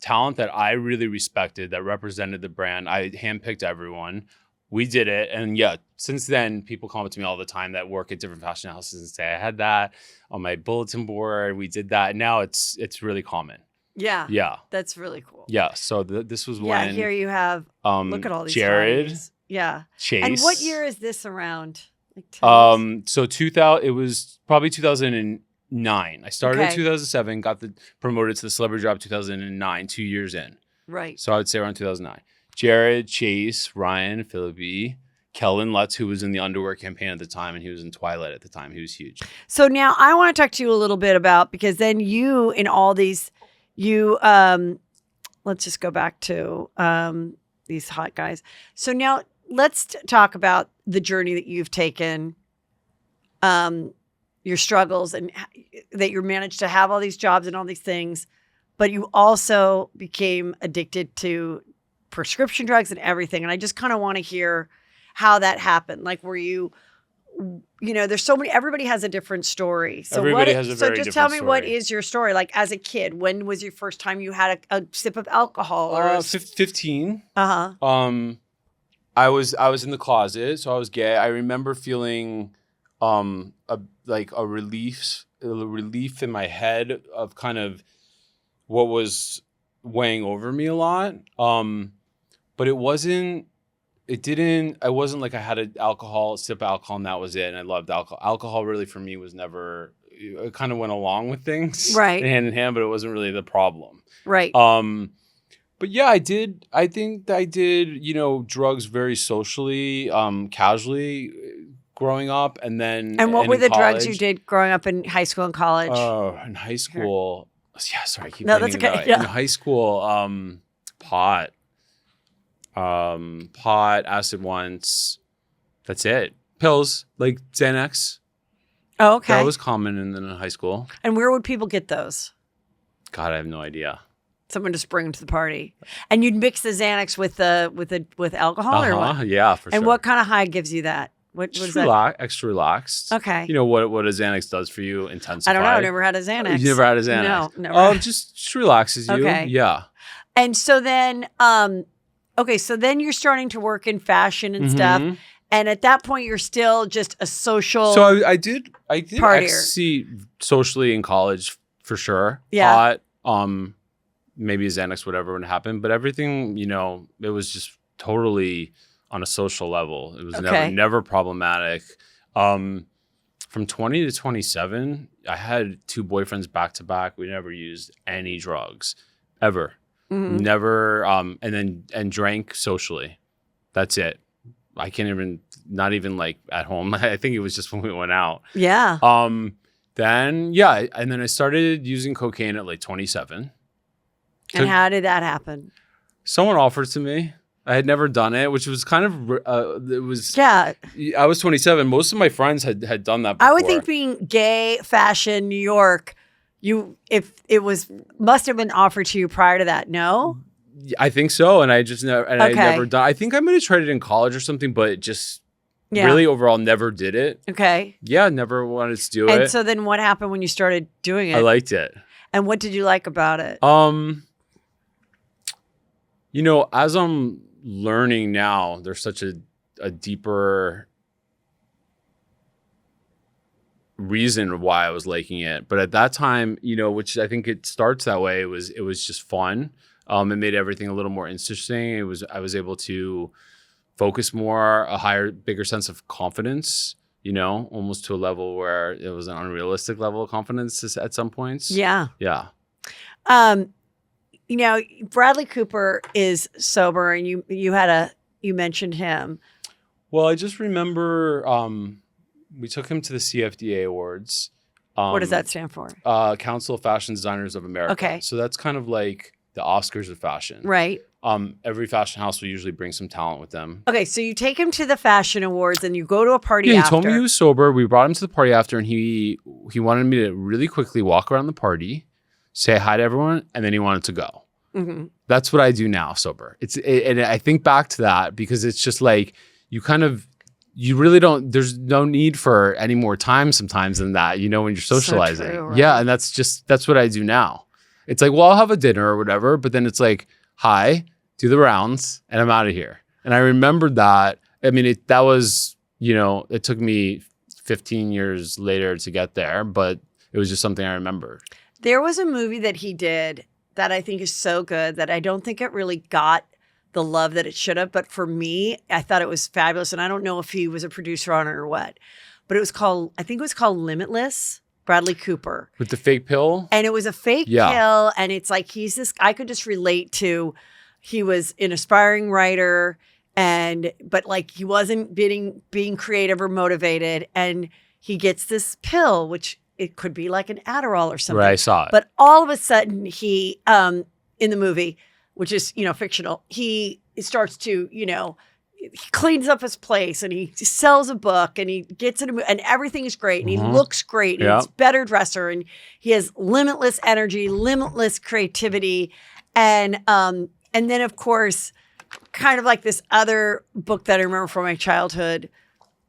[SPEAKER 3] talent that I really respected, that represented the brand. I handpicked everyone. We did it. And since then, people come up to me all the time that work at different fashion houses and say, I had that on my bulletin board. We did that. Now it's really common.
[SPEAKER 2] Yeah.
[SPEAKER 3] Yeah.
[SPEAKER 2] That's really cool.
[SPEAKER 3] Yeah. So this was when.
[SPEAKER 2] Yeah, here you have, look at all these
[SPEAKER 3] Jared.
[SPEAKER 2] parties. Yeah.
[SPEAKER 3] Chase.
[SPEAKER 2] And what year is this around?
[SPEAKER 3] So 2000, it was probably 2009. I started in 2007, got promoted to the celebrity job 2009, 2 years in.
[SPEAKER 2] Right.
[SPEAKER 3] So I would say around 2009. Jared, Chase, Ryan, Philippi, Kellen Lutz, who was in the underwear campaign at the time, and he was in Twilight at the time. He was huge.
[SPEAKER 2] So now I want to talk to you a little bit about, because then you, in all these, let's just go back to these hot guys. So now let's talk about the journey that you've taken, your struggles, and that you managed to have all these jobs and all these things, but you also became addicted to prescription drugs and everything. And I just kind of want to hear how that happened. Like, were you, there's so many, everybody has a different story. So
[SPEAKER 3] everybody has a very
[SPEAKER 2] different story. So just tell me, what is your story? Like, as a kid, when was your first time you had a sip of alcohol? Or
[SPEAKER 3] 15.
[SPEAKER 2] Uh-huh.
[SPEAKER 3] I was in the closet, so I was gay. I remember feeling a relief in my head of kind of what was weighing over me a lot. But I wasn't like I had a sip of alcohol and that was it. And I loved alcohol. Alcohol really for me was never, it kind of went along with things.
[SPEAKER 2] Right.
[SPEAKER 3] Hand in hand, but it wasn't really the problem.
[SPEAKER 2] Right.
[SPEAKER 3] But yeah, I think I did, drugs very socially, casually growing up. And then.
[SPEAKER 2] And what were the drugs you did growing up in high school and college?
[SPEAKER 3] Oh, in high school. Yeah, sorry. I keep
[SPEAKER 2] no, that's okay.
[SPEAKER 3] Yeah. In high school, pot, acid once. That's it. Pills, like Xanax.
[SPEAKER 2] Oh, okay.
[SPEAKER 3] That was common in high school.
[SPEAKER 2] And where would people get those?
[SPEAKER 3] God, I have no idea.
[SPEAKER 2] Someone just bring them to the party, and you'd mix the Xanax with alcohol, or what?
[SPEAKER 3] Yeah, for sure.
[SPEAKER 2] And what kind of high gives you that? What is that?
[SPEAKER 3] Extra relaxed.
[SPEAKER 2] Okay.
[SPEAKER 3] You know what a Xanax does for you? Intensify.
[SPEAKER 2] I don't know. I've never had a Xanax.
[SPEAKER 3] You never had a Xanax?
[SPEAKER 2] No, never.
[SPEAKER 3] Just relaxes you.
[SPEAKER 2] Okay.
[SPEAKER 3] Yeah.
[SPEAKER 2] And so then, so then you're starting to work in fashion and stuff. And at that point, you're still just a social.
[SPEAKER 3] So I did
[SPEAKER 2] partier.
[SPEAKER 3] ecstasy socially in college for sure.
[SPEAKER 2] Yeah.
[SPEAKER 3] Pot, maybe a Xanax, whatever would happen, but everything, it was just totally on a social level. It was never problematic. From 20 to 27, I had 2 boyfriends back to back. We never used any drugs ever. Mm-hmm. Never. And drank socially. That's it. I can't even, not even like at home. I think it was just when we went out.
[SPEAKER 2] Yeah.
[SPEAKER 3] Then, yeah. And then I started using cocaine at like 27.
[SPEAKER 2] And how did that happen?
[SPEAKER 3] Someone offered to me. I had never done it, which was kind of, it was.
[SPEAKER 2] Yeah.
[SPEAKER 3] I was 27. Most of my friends had done that before.
[SPEAKER 2] I would think being gay, fashion, New York, must have been offered to you prior to that. No?
[SPEAKER 3] I think so. And I just never, I never done. I think I might have tried it in college or something, but it just really overall never did it. Okay. Yeah. Never wanted to do it.
[SPEAKER 2] And so then what happened when you started doing it?
[SPEAKER 3] I liked it.
[SPEAKER 2] And what did you like about it?
[SPEAKER 3] You know, as I'm learning now, there's such a deeper reason why I was liking it. But at that time, you know, which I think it starts that way, it was just fun. It made everything a little more interesting. I was able to focus more, bigger sense of confidence, you know, almost to a level where it was an unrealistic level of confidence at some points.
[SPEAKER 2] Yeah.
[SPEAKER 3] Yeah.
[SPEAKER 2] You know, Bradley Cooper is sober, and you mentioned him.
[SPEAKER 3] Well, I just remember we took him to the CFDA Awards.
[SPEAKER 2] What does that stand for?
[SPEAKER 3] Council of Fashion Designers of America. Okay. So that's kind of like the Oscars of fashion. Right. Every fashion house will usually bring some talent with them.
[SPEAKER 2] Okay, so you take him to the fashion awards and you go to a party after.
[SPEAKER 3] Yeah, he told me he was sober. We brought him to the party after, and he wanted me to really quickly walk around the party, say hi to everyone, and then he wanted to go. Mm-hmm. That's what I do now, sober. And I think back to that because it's just like you really don't. There's no need for any more time sometimes than that. You know, when you're socializing. So true, right? Yeah, and that's what I do now. It's like, well, I'll have a dinner or whatever, but then it's like, hi, do the rounds, and I'm out of here. And I remembered that. I mean, that was, you know, it took me 15 years later to get there, but it was just something I remembered.
[SPEAKER 2] There was a movie that he did that I think is so good that I don't think it really got the love that it should have. But for me, I thought it was fabulous. And I don't know if he was a producer on it or what, but I think it was called Limitless. Bradley Cooper.
[SPEAKER 3] With the fake pill?
[SPEAKER 2] And it was a fake pill. And it's like, I could just relate to, he was an aspiring writer, but like he wasn't being creative or motivated. And he gets this pill, which it could be like an Adderall or something.
[SPEAKER 3] Right, I saw it.
[SPEAKER 2] But all of a sudden he, in the movie, which is, you know, fictional, he starts to, you know, he cleans up his place and he sells a book and he gets it and everything is great and he looks great and he's a better dresser and he has limitless energy, limitless creativity. And then of course, kind of like this other book that I remember from my childhood,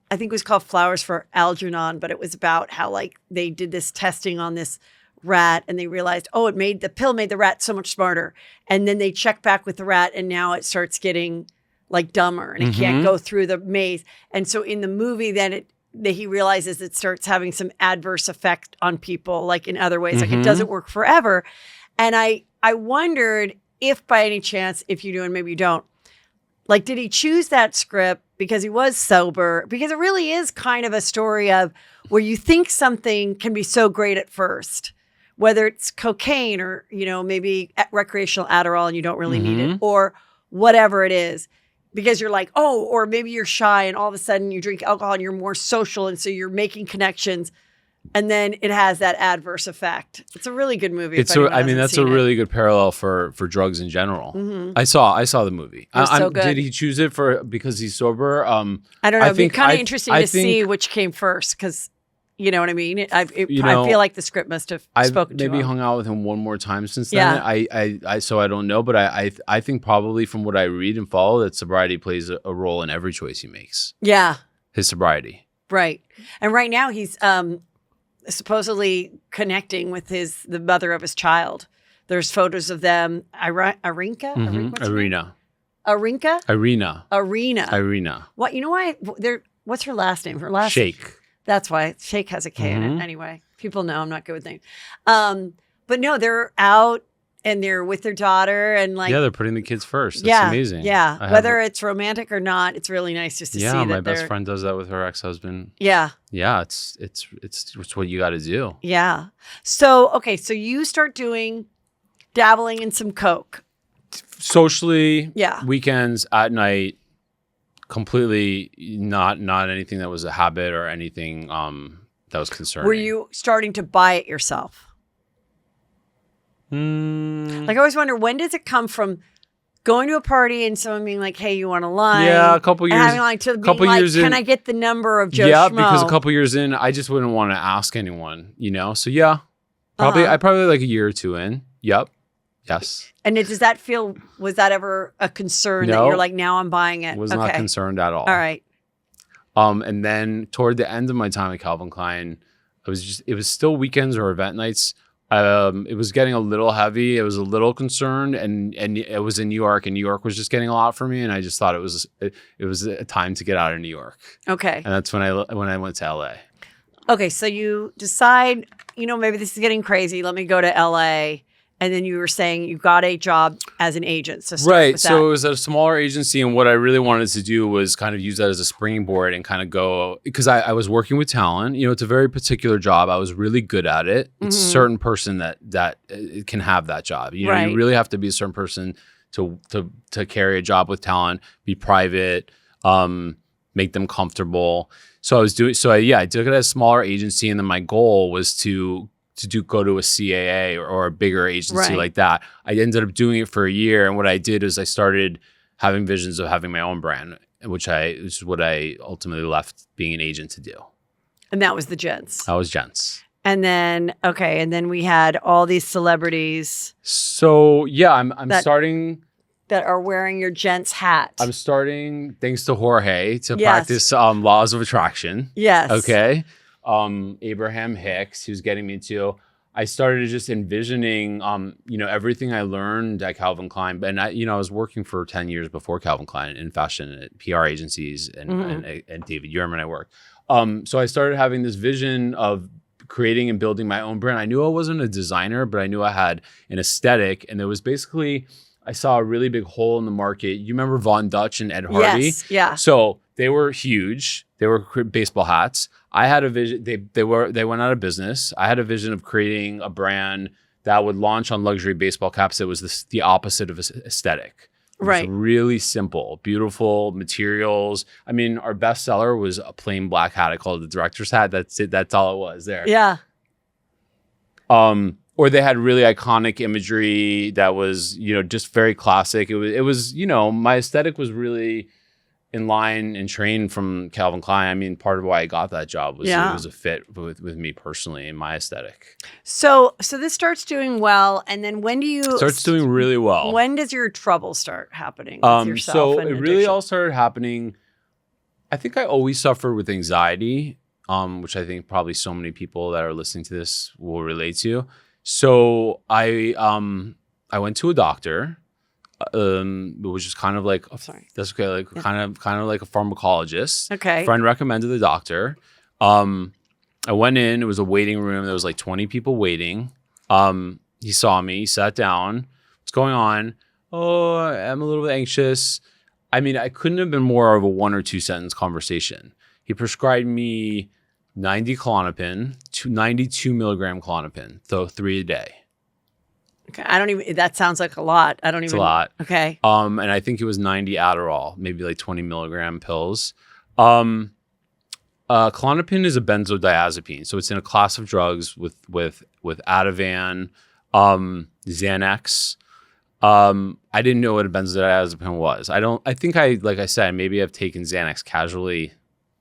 [SPEAKER 2] I think it was called Flowers for Algernon, but it was about how like they did this testing on this rat and they realized, the pill made the rat so much smarter. And then they check back with the rat and now it starts getting like dumber and it can't go through the maze. And so in the movie then he realizes it starts having some adverse effect on people like in other ways, like it doesn't work forever. And I wondered if by any chance, if you do and maybe you don't, like did he choose that script because he was sober? Because it really is kind of a story of where you think something can be so great at first, whether it's cocaine or, you know, maybe recreational Adderall and you don't really need it or whatever it is. Because you're like, or maybe you're shy and all of a sudden you drink alcohol and you're more social. And so you're making connections and then it has that adverse effect. It's a really good movie.
[SPEAKER 3] That's a really good parallel for drugs in general. I saw the movie.
[SPEAKER 2] It was so good.
[SPEAKER 3] Did he choose it because he's sober?
[SPEAKER 2] I don't know. It'd be kind of interesting to see which came first because you know what I mean? I feel like the script must have spoken to him.
[SPEAKER 3] I've maybe hung out with him one more time since then. So I don't know, but I think probably from what I read and follow that sobriety plays a role in every choice he makes. Yeah. His sobriety.
[SPEAKER 2] Right. And right now he's supposedly connecting with the mother of his child. There's photos of them. Irina. What? You know why? What's her last name? Her last
[SPEAKER 3] Shake.
[SPEAKER 2] That's why Shake has a K in it. Anyway, people know I'm not good with names. But no, they're out and they're with their daughter and like.
[SPEAKER 3] Yeah, they're putting the kids first. That's amazing.
[SPEAKER 2] Yeah. Whether it's romantic or not, it's really nice just to see that.
[SPEAKER 3] Yeah, my best friend does that with her ex-husband. Yeah. Yeah, it's what you got to do.
[SPEAKER 2] Yeah. So, okay. So you start dabbling in some coke.
[SPEAKER 3] Socially. Yeah. Weekends, at night. Completely not anything that was a habit or anything concerning.
[SPEAKER 2] Were you starting to buy it yourself? Like I always wonder, when does it come from going to a party and someone being like, "Hey, you want a line?"
[SPEAKER 3] Yeah, a couple years.
[SPEAKER 2] And having like to being like, "Can I get the number of Joe
[SPEAKER 3] Yeah,
[SPEAKER 2] Schmo?"
[SPEAKER 3] because a couple years in, I just wouldn't want to ask anyone, So yeah, probably like a year or two in. Yep. Yes.
[SPEAKER 2] And does that feel? Was that ever a concern that
[SPEAKER 3] No.
[SPEAKER 2] you're like, now I'm buying it?
[SPEAKER 3] Was not concerned at all.
[SPEAKER 2] All right.
[SPEAKER 3] And then toward the end of my time at Calvin Klein, it was still weekends or event nights. It was getting a little heavy. I was a little concerned, and it was in New York, and New York was just getting a lot for me, and I just thought it was a time to get out of New York.
[SPEAKER 2] Okay.
[SPEAKER 3] And that's when I went to LA.
[SPEAKER 2] Okay, so you decide, maybe this is getting crazy. Let me go to LA. And then you were saying you got a job as an agent. So
[SPEAKER 3] right. So it was a smaller agency. And what I really wanted to do was kind of use that as a springboard and kind of go, because I was working with talent. It's a very particular job. I was really good at it. It's a certain person that can have that job. You really have to be a certain person to carry a job with talent, be private, make them comfortable. So I took it as a smaller agency. And then my goal was to go to a CAA or a bigger agency like that. I ended up doing it for a year. And what I did is I started having visions of having my own brand, which is what I ultimately left being an agent to do.
[SPEAKER 2] And that was the Gents.
[SPEAKER 3] That was Gents.
[SPEAKER 2] And then, we had all these celebrities.
[SPEAKER 3] So yeah, I'm starting.
[SPEAKER 2] That are wearing your Gents hat.
[SPEAKER 3] I'm starting, thanks to Jorge, to practice laws of attraction.
[SPEAKER 2] Yes.
[SPEAKER 3] Okay. Abraham Hicks, who's getting me to, I started just envisioning, everything I learned at Calvin Klein. And I was working for 10 years before Calvin Klein in fashion at PR agencies and David Yurman I worked. So I started having this vision of creating and building my own brand. I knew I wasn't a designer, but I knew I had an aesthetic. And there was basically, I saw a really big hole in the market. You remember Von Dutch and Ed Hardy?
[SPEAKER 2] Yes, yeah.
[SPEAKER 3] So they were huge. They were baseball hats. I had a vision. They went out of business. I had a vision of creating a brand that would launch on luxury baseball caps. That was the opposite of aesthetic. It was really simple, beautiful materials. I mean, our best seller was a plain black hat. I called it the director's hat. That's it. That's all it was there.
[SPEAKER 2] Yeah.
[SPEAKER 3] Or they had really iconic imagery that was, just very classic. It was, my aesthetic was really in line and trained from Calvin Klein. I mean, part of why I got that job was it was a fit with me personally and my aesthetic.
[SPEAKER 2] So this starts doing well, and then when do you
[SPEAKER 3] starts doing really well?
[SPEAKER 2] When does your trouble start happening with yourself?
[SPEAKER 3] So
[SPEAKER 2] and
[SPEAKER 3] it
[SPEAKER 2] addiction?
[SPEAKER 3] really all started happening. I think I always suffered with anxiety, which I think probably so many people that are listening to this will relate to. So I went to a doctor. It was just kind of like that's okay, like kind of like a pharmacologist.
[SPEAKER 2] Okay.
[SPEAKER 3] Friend recommended the doctor. I went in. It was a waiting room. There was like 20 people waiting. He saw me. He sat down. What's going on? Oh, I'm a little bit anxious. I mean, I couldn't have been more of a 1 or 2 sentence conversation. He prescribed me 90 Klonopin, 92 milligram Klonopin, so 3 a day.
[SPEAKER 2] Okay, that sounds like a lot.
[SPEAKER 3] It's a lot.
[SPEAKER 2] Okay.
[SPEAKER 3] And I think it was 90 Adderall, maybe like 20 milligram pills. Klonopin is a benzodiazepine, so it's in a class of drugs with Ativan, Xanax. I didn't know what a benzodiazepine was. Like I said, maybe I've taken Xanax casually,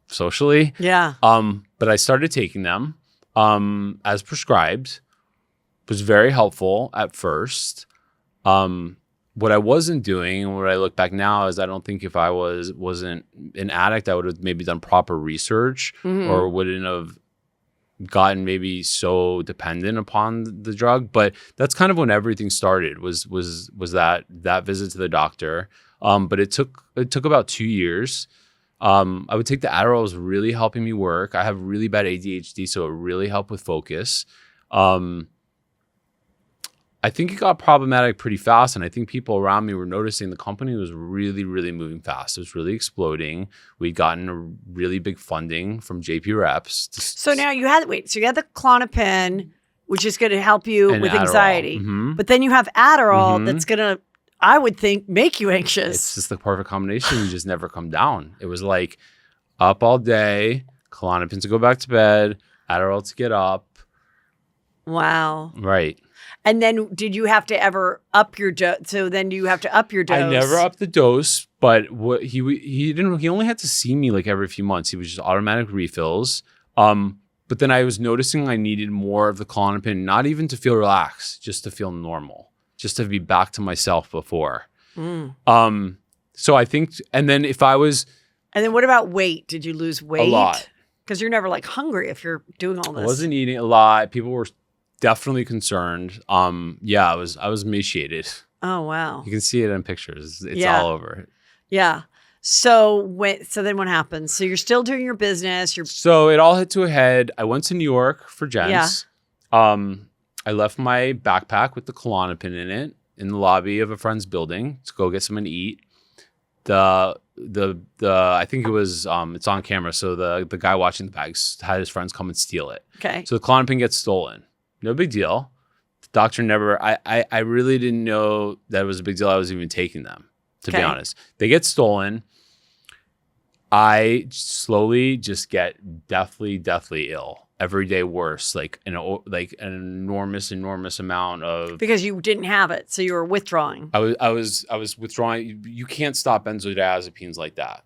[SPEAKER 3] socially.
[SPEAKER 2] Yeah.
[SPEAKER 3] But I started taking them as prescribed. Was very helpful at first. What I wasn't doing, and what I look back now, is I don't think if I wasn't an addict, I would have maybe done proper research or wouldn't have gotten maybe so dependent upon the drug. But that's kind of when everything started. Was that visit to the doctor? But it took about 2 years. I would take the Adderall. It was really helping me work. I have really bad ADHD, so it really helped with focus. I think it got problematic pretty fast, and I think people around me were noticing the company was really, really moving fast. It was really exploding. We'd gotten a really big funding from JP Reps.
[SPEAKER 2] So now you had the Klonopin, which is going to help you with
[SPEAKER 3] Adderall.
[SPEAKER 2] anxiety.
[SPEAKER 3] Mm-hmm.
[SPEAKER 2] But then you have Adderall that's going to, I would think, make you anxious.
[SPEAKER 3] It's just the perfect combination. You just never come down. It was like up all day, Klonopin to go back to bed, Adderall to get up.
[SPEAKER 2] Wow.
[SPEAKER 3] Right.
[SPEAKER 2] And then did you have to ever up your dose? So then you have to up your dose.
[SPEAKER 3] I never upped the dose, but what he didn't. He only had to see me like every few months. He was just automatic refills. But then I was noticing I needed more of the Klonopin, not even to feel relaxed, just to feel normal, just to be back to myself before. So I think, and then if I was,
[SPEAKER 2] and then what about weight? Did you lose weight?
[SPEAKER 3] A lot.
[SPEAKER 2] Because you're never like hungry if you're doing all this.
[SPEAKER 3] I wasn't eating a lot. People were definitely concerned. Yeah, I was emaciated.
[SPEAKER 2] Oh, wow.
[SPEAKER 3] You can see it in pictures. It's all over.
[SPEAKER 2] Yeah. So then what happens? So you're still doing your business.
[SPEAKER 3] So it all hit to a head. I went to New York for Jens. Yeah. I left my backpack with the Klonopin in it in the lobby of a friend's building to go get something to eat. I think it was it's on camera. So the guy watching the bags had his friends come and steal it.
[SPEAKER 2] Okay.
[SPEAKER 3] So the Klonopin gets stolen. No big deal. The doctor never. I really didn't know that it was a big deal. I was even taking them, to be honest. They get stolen. I slowly just get deathly ill. Every day worse, like an enormous amount of, because
[SPEAKER 2] you didn't have it, so you were withdrawing.
[SPEAKER 3] I was withdrawing. You can't stop benzodiazepines like that.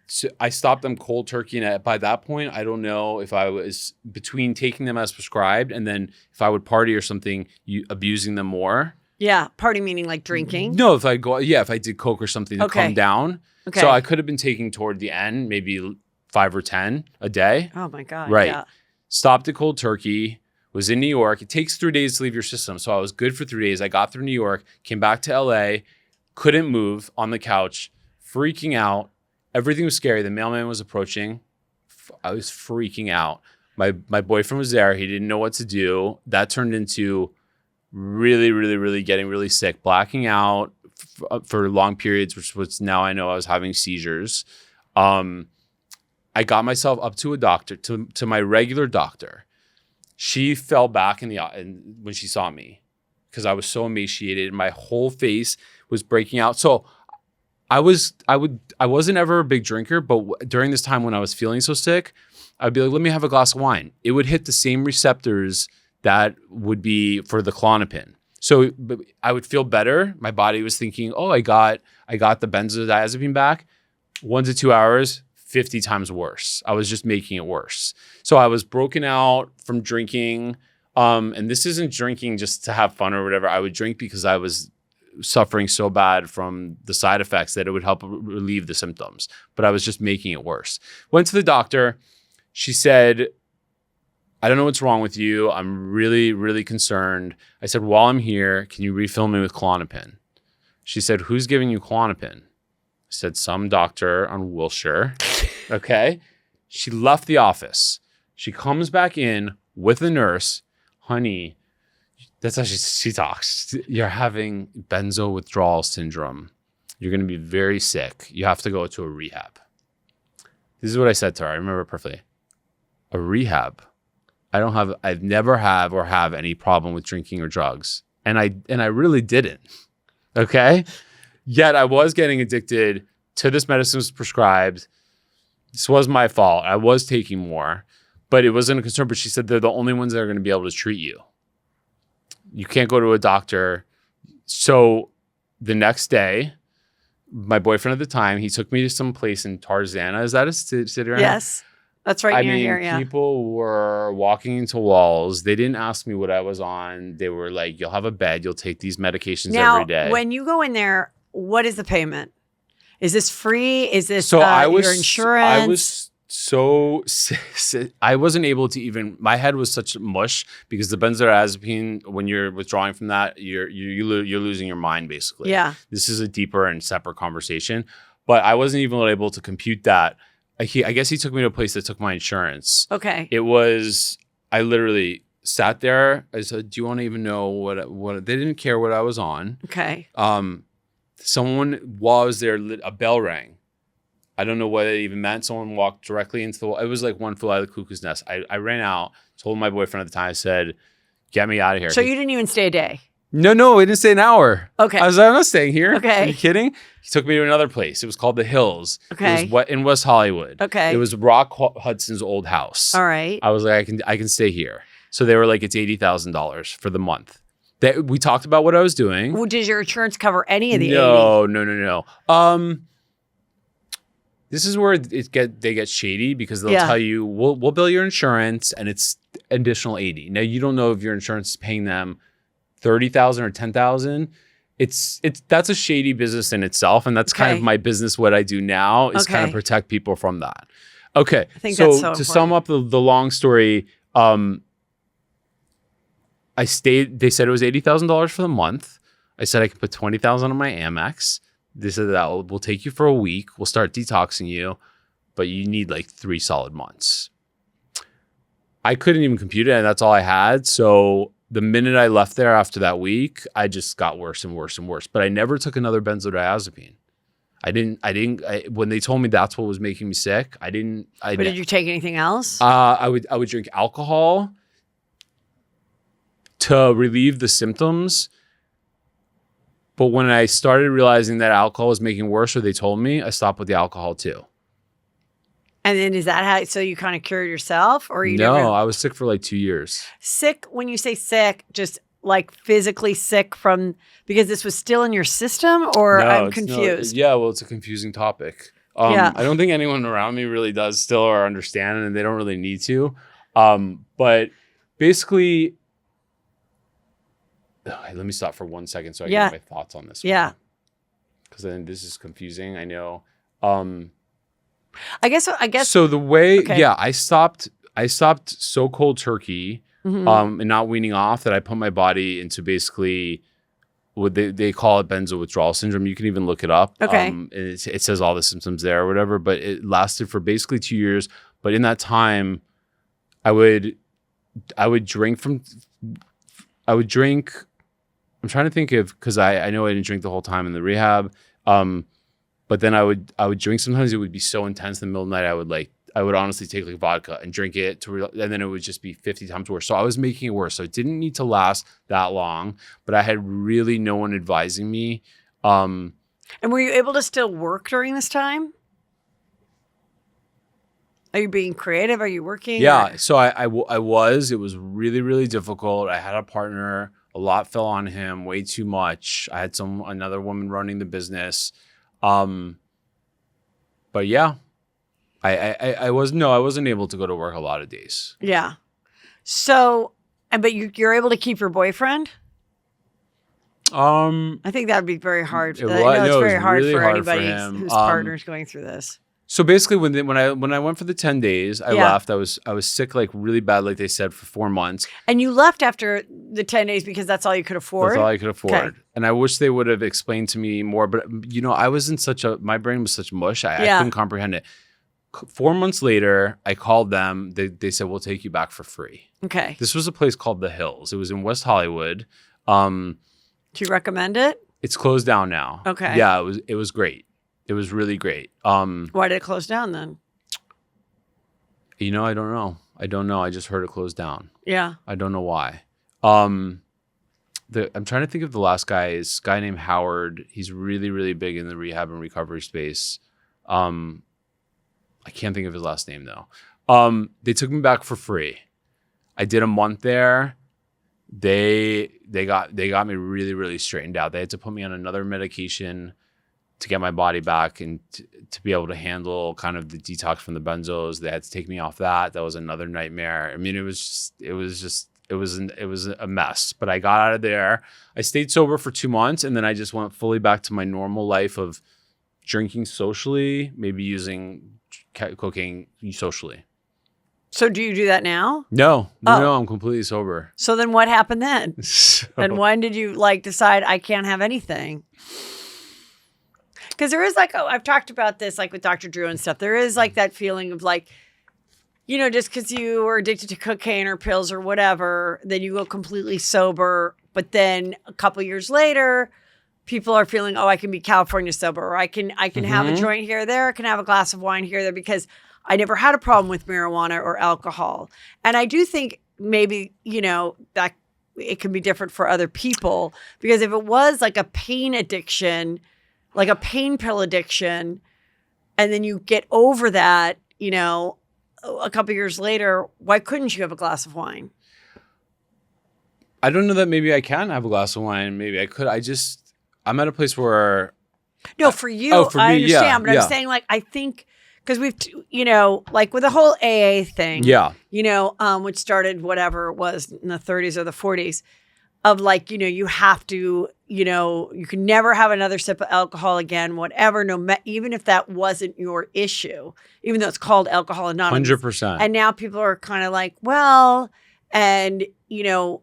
[SPEAKER 3] So I stopped them cold turkey, and by that point, I don't know if I was between taking them as prescribed and then if I would party or something, abusing them more.
[SPEAKER 2] Yeah, party meaning like drinking.
[SPEAKER 3] No, if I did coke or something to calm down. Okay. So I could have been taking toward the end, maybe 5 or 10 a day.
[SPEAKER 2] Oh my God.
[SPEAKER 3] Right.
[SPEAKER 2] Yeah.
[SPEAKER 3] Stopped at cold turkey, was in New York. It takes 3 days to leave your system. So I was good for 3 days. I got through New York, came back to LA, couldn't move on the couch, freaking out. Everything was scary. The mailman was approaching. I was freaking out. My boyfriend was there. He didn't know what to do. That turned into really getting really sick, blacking out for long periods, which was now I know I was having seizures. I got myself up to a doctor, to my regular doctor. She fell back when she saw me because I was so emaciated. My whole face was breaking out. So I wasn't ever a big drinker, but during this time when I was feeling so sick, I'd be like, let me have a glass of wine. It would hit the same receptors that would be for the Klonopin. So I would feel better. My body was thinking, oh, I got the benzodiazepine back. 1 to 2 hours, 50 times worse. I was just making it worse. So I was broken out from drinking. And this isn't drinking just to have fun or whatever. I would drink because I was suffering so bad from the side effects that it would help relieve the symptoms. But I was just making it worse. Went to the doctor. She said, I don't know what's wrong with you. I'm really concerned. I said, while I'm here, can you refill me with Klonopin? She said, who's giving you Klonopin? I said, some doctor on Wilshire. Okay. She left the office. She comes back in with a nurse. Honey, that's how she talks. You're having benzo withdrawal syndrome. You're going to be very sick. You have to go to a rehab. This is what I said to her. I remember perfectly. A rehab. I've never have or have any problem with drinking or drugs. And I really didn't. Okay. Yet I was getting addicted to this medicine was prescribed. This was my fault. I was taking more, but it wasn't a concern. But she said they're the only ones that are going to be able to treat you. You can't go to a doctor. So the next day, my boyfriend at the time, he took me to some place in Tarzana. Is that a city right now?
[SPEAKER 2] Yes. That's right near here, yeah.
[SPEAKER 3] People were walking into walls. They didn't ask me what I was on. They were like, you'll have a bed. You'll take these medications every day.
[SPEAKER 2] When you go in there, what is the payment? Is this free? Is this
[SPEAKER 3] your
[SPEAKER 2] insurance?
[SPEAKER 3] I wasn't able to even, my head was such mush because the benzodiazepine, when you're withdrawing from that, you're losing your mind basically.
[SPEAKER 2] Yeah.
[SPEAKER 3] This is a deeper and separate conversation, but I wasn't even able to compute that. I guess he took me to a place that took my insurance. Okay. I literally sat there. I said, do you want to even know what they didn't care what I was on. Okay. Someone, while I was there, a bell rang. I don't know what it even meant. Someone walked directly into the wall. It was like one flew out of the cuckoo's nest. I ran out, told my boyfriend at the time, I said, get me out of here.
[SPEAKER 2] So you didn't even stay a day?
[SPEAKER 3] No, it didn't say an hour.
[SPEAKER 2] Okay.
[SPEAKER 3] I'm not staying here.
[SPEAKER 2] Okay.
[SPEAKER 3] Are you kidding? He took me to another place. It was called the Hills.
[SPEAKER 2] Okay.
[SPEAKER 3] It was in West Hollywood.
[SPEAKER 2] Okay.
[SPEAKER 3] It was Rock Hudson's old house.
[SPEAKER 2] All right.
[SPEAKER 3] I was like, I can stay here. So they were like, it's $80,000 for the month. We talked about what I was doing.
[SPEAKER 2] Well, does your insurance cover any of the 80?
[SPEAKER 3] No. This is where they get shady because they'll tell you, we'll bill your insurance and it's additional 80. Now you don't know if your insurance is paying them 30,000 or 10,000. That's a shady business in itself, and that's kind of my business. What I do now is kind of protect people from that. Okay,
[SPEAKER 2] I think that's so
[SPEAKER 3] to sum up the long story, I stayed. They said it was $80,000 for the month. I said I could put $20,000 on my Amex. They said that we'll take you for a week. We'll start detoxing you, but you need like 3 solid months. I couldn't even compute it, and that's all I had. So the minute I left there after that week, I just got worse and worse and worse. But I never took another benzodiazepine. When they told me that's what was making me sick, I didn't.
[SPEAKER 2] But did you take anything else?
[SPEAKER 3] I would drink alcohol to relieve the symptoms. But when I started realizing that alcohol was making worse, or they told me, I stopped with the alcohol too.
[SPEAKER 2] And then is that how, so you kind of cured yourself, or you
[SPEAKER 3] No, I was sick for like 2 years.
[SPEAKER 2] Sick, when you say sick, just like physically sick from, because this was still in your system, or
[SPEAKER 3] No,
[SPEAKER 2] I'm confused?
[SPEAKER 3] Well, it's a confusing topic. I don't think anyone around me really does still or understand it, and they don't really need to. But basically, let me stop for 1 second so I can get my thoughts on this.
[SPEAKER 2] Yeah.
[SPEAKER 3] Because then this is confusing. I know.
[SPEAKER 2] I guess.
[SPEAKER 3] So the way, I stopped so cold turkey, and not weaning off, that I put my body into basically what they call it benzo withdrawal syndrome. You can even look it up.
[SPEAKER 2] Okay.
[SPEAKER 3] It says all the symptoms there or whatever, but it lasted for basically 2 years. But in that time, I would drink. I'm trying to think of, because I know I didn't drink the whole time in the rehab. But then I would drink. Sometimes it would be so intense in the middle of the night. I would honestly take like vodka and drink it and then it would just be 50 times worse. So I was making it worse. So it didn't need to last that long, but I had really no one advising me.
[SPEAKER 2] And were you able to still work during this time? Are you being creative? Are you working?
[SPEAKER 3] Yeah. So I was. It was really, really difficult. I had a partner. A lot fell on him. Way too much. I had another woman running the business. But yeah, I wasn't able to go to work a lot of days.
[SPEAKER 2] Yeah. So, but you're able to keep your boyfriend? I think that would be very hard. I know it's very hard for anybody whose partner's going through this.
[SPEAKER 3] So basically, when I went for the 10 days, I left. I was sick, like really bad, like they said, for 4 months.
[SPEAKER 2] And you left after the 10 days because that's all you could afford?
[SPEAKER 3] That's all I could afford.
[SPEAKER 2] Okay.
[SPEAKER 3] And I wish they would have explained to me more. But I was in my brain was such mush. I couldn't comprehend it. 4 months later, I called them. They said, we'll take you back for free.
[SPEAKER 2] Okay.
[SPEAKER 3] This was a place called The Hills. It was in West Hollywood.
[SPEAKER 2] Do you recommend it?
[SPEAKER 3] It's closed down now.
[SPEAKER 2] Okay.
[SPEAKER 3] Yeah, it was great. It was really great.
[SPEAKER 2] Why did it close down then?
[SPEAKER 3] I don't know. I just heard it closed down.
[SPEAKER 2] Yeah.
[SPEAKER 3] I don't know why. I'm trying to think of the last guy. Is a guy named Howard. He's really, really big in the rehab and recovery space. I can't think of his last name though. They took me back for free. I did a month there. They got me really, really straightened out. They had to put me on another medication to get my body back and to be able to handle kind of the detox from the benzos. They had to take me off that. That was another nightmare. I mean, it was a mess, but I got out of there. I stayed sober for 2 months, and then I just went fully back to my normal life of drinking socially, maybe using cocaine socially.
[SPEAKER 2] So do you do that now?
[SPEAKER 3] No, I'm completely sober.
[SPEAKER 2] So then what happened then? And when did you decide I can't have anything? Because there is I've talked about this with Dr. Drew and stuff. There is that feeling of just because you are addicted to cocaine or pills or whatever, then you go completely sober. But then a couple years later, people are feeling, I can be California sober, or I can have a joint here or there. I can have a glass of wine here or there because I never had a problem with marijuana or alcohol. And I do think maybe, that it can be different for other people. Because if it was like a pain addiction, like a pain pill addiction, and then you get over that, you know, a couple years later, why couldn't you have a glass of wine?
[SPEAKER 3] I don't know that maybe I can have a glass of wine. Maybe I could. I'm at a place where.
[SPEAKER 2] No, for you,
[SPEAKER 3] for
[SPEAKER 2] I
[SPEAKER 3] me,
[SPEAKER 2] understand. But
[SPEAKER 3] yeah.
[SPEAKER 2] I'm saying, like, I think, because we've, you know, like with the whole AA thing, you know, which started whatever it was in the 30s or the 40s, of like, you know, you have to, you know, you can never have another sip of alcohol again, whatever, even if that wasn't your issue, even though it's called Alcohol Anonymous.
[SPEAKER 3] 100%.
[SPEAKER 2] And now people are kind of like, well, and, you know,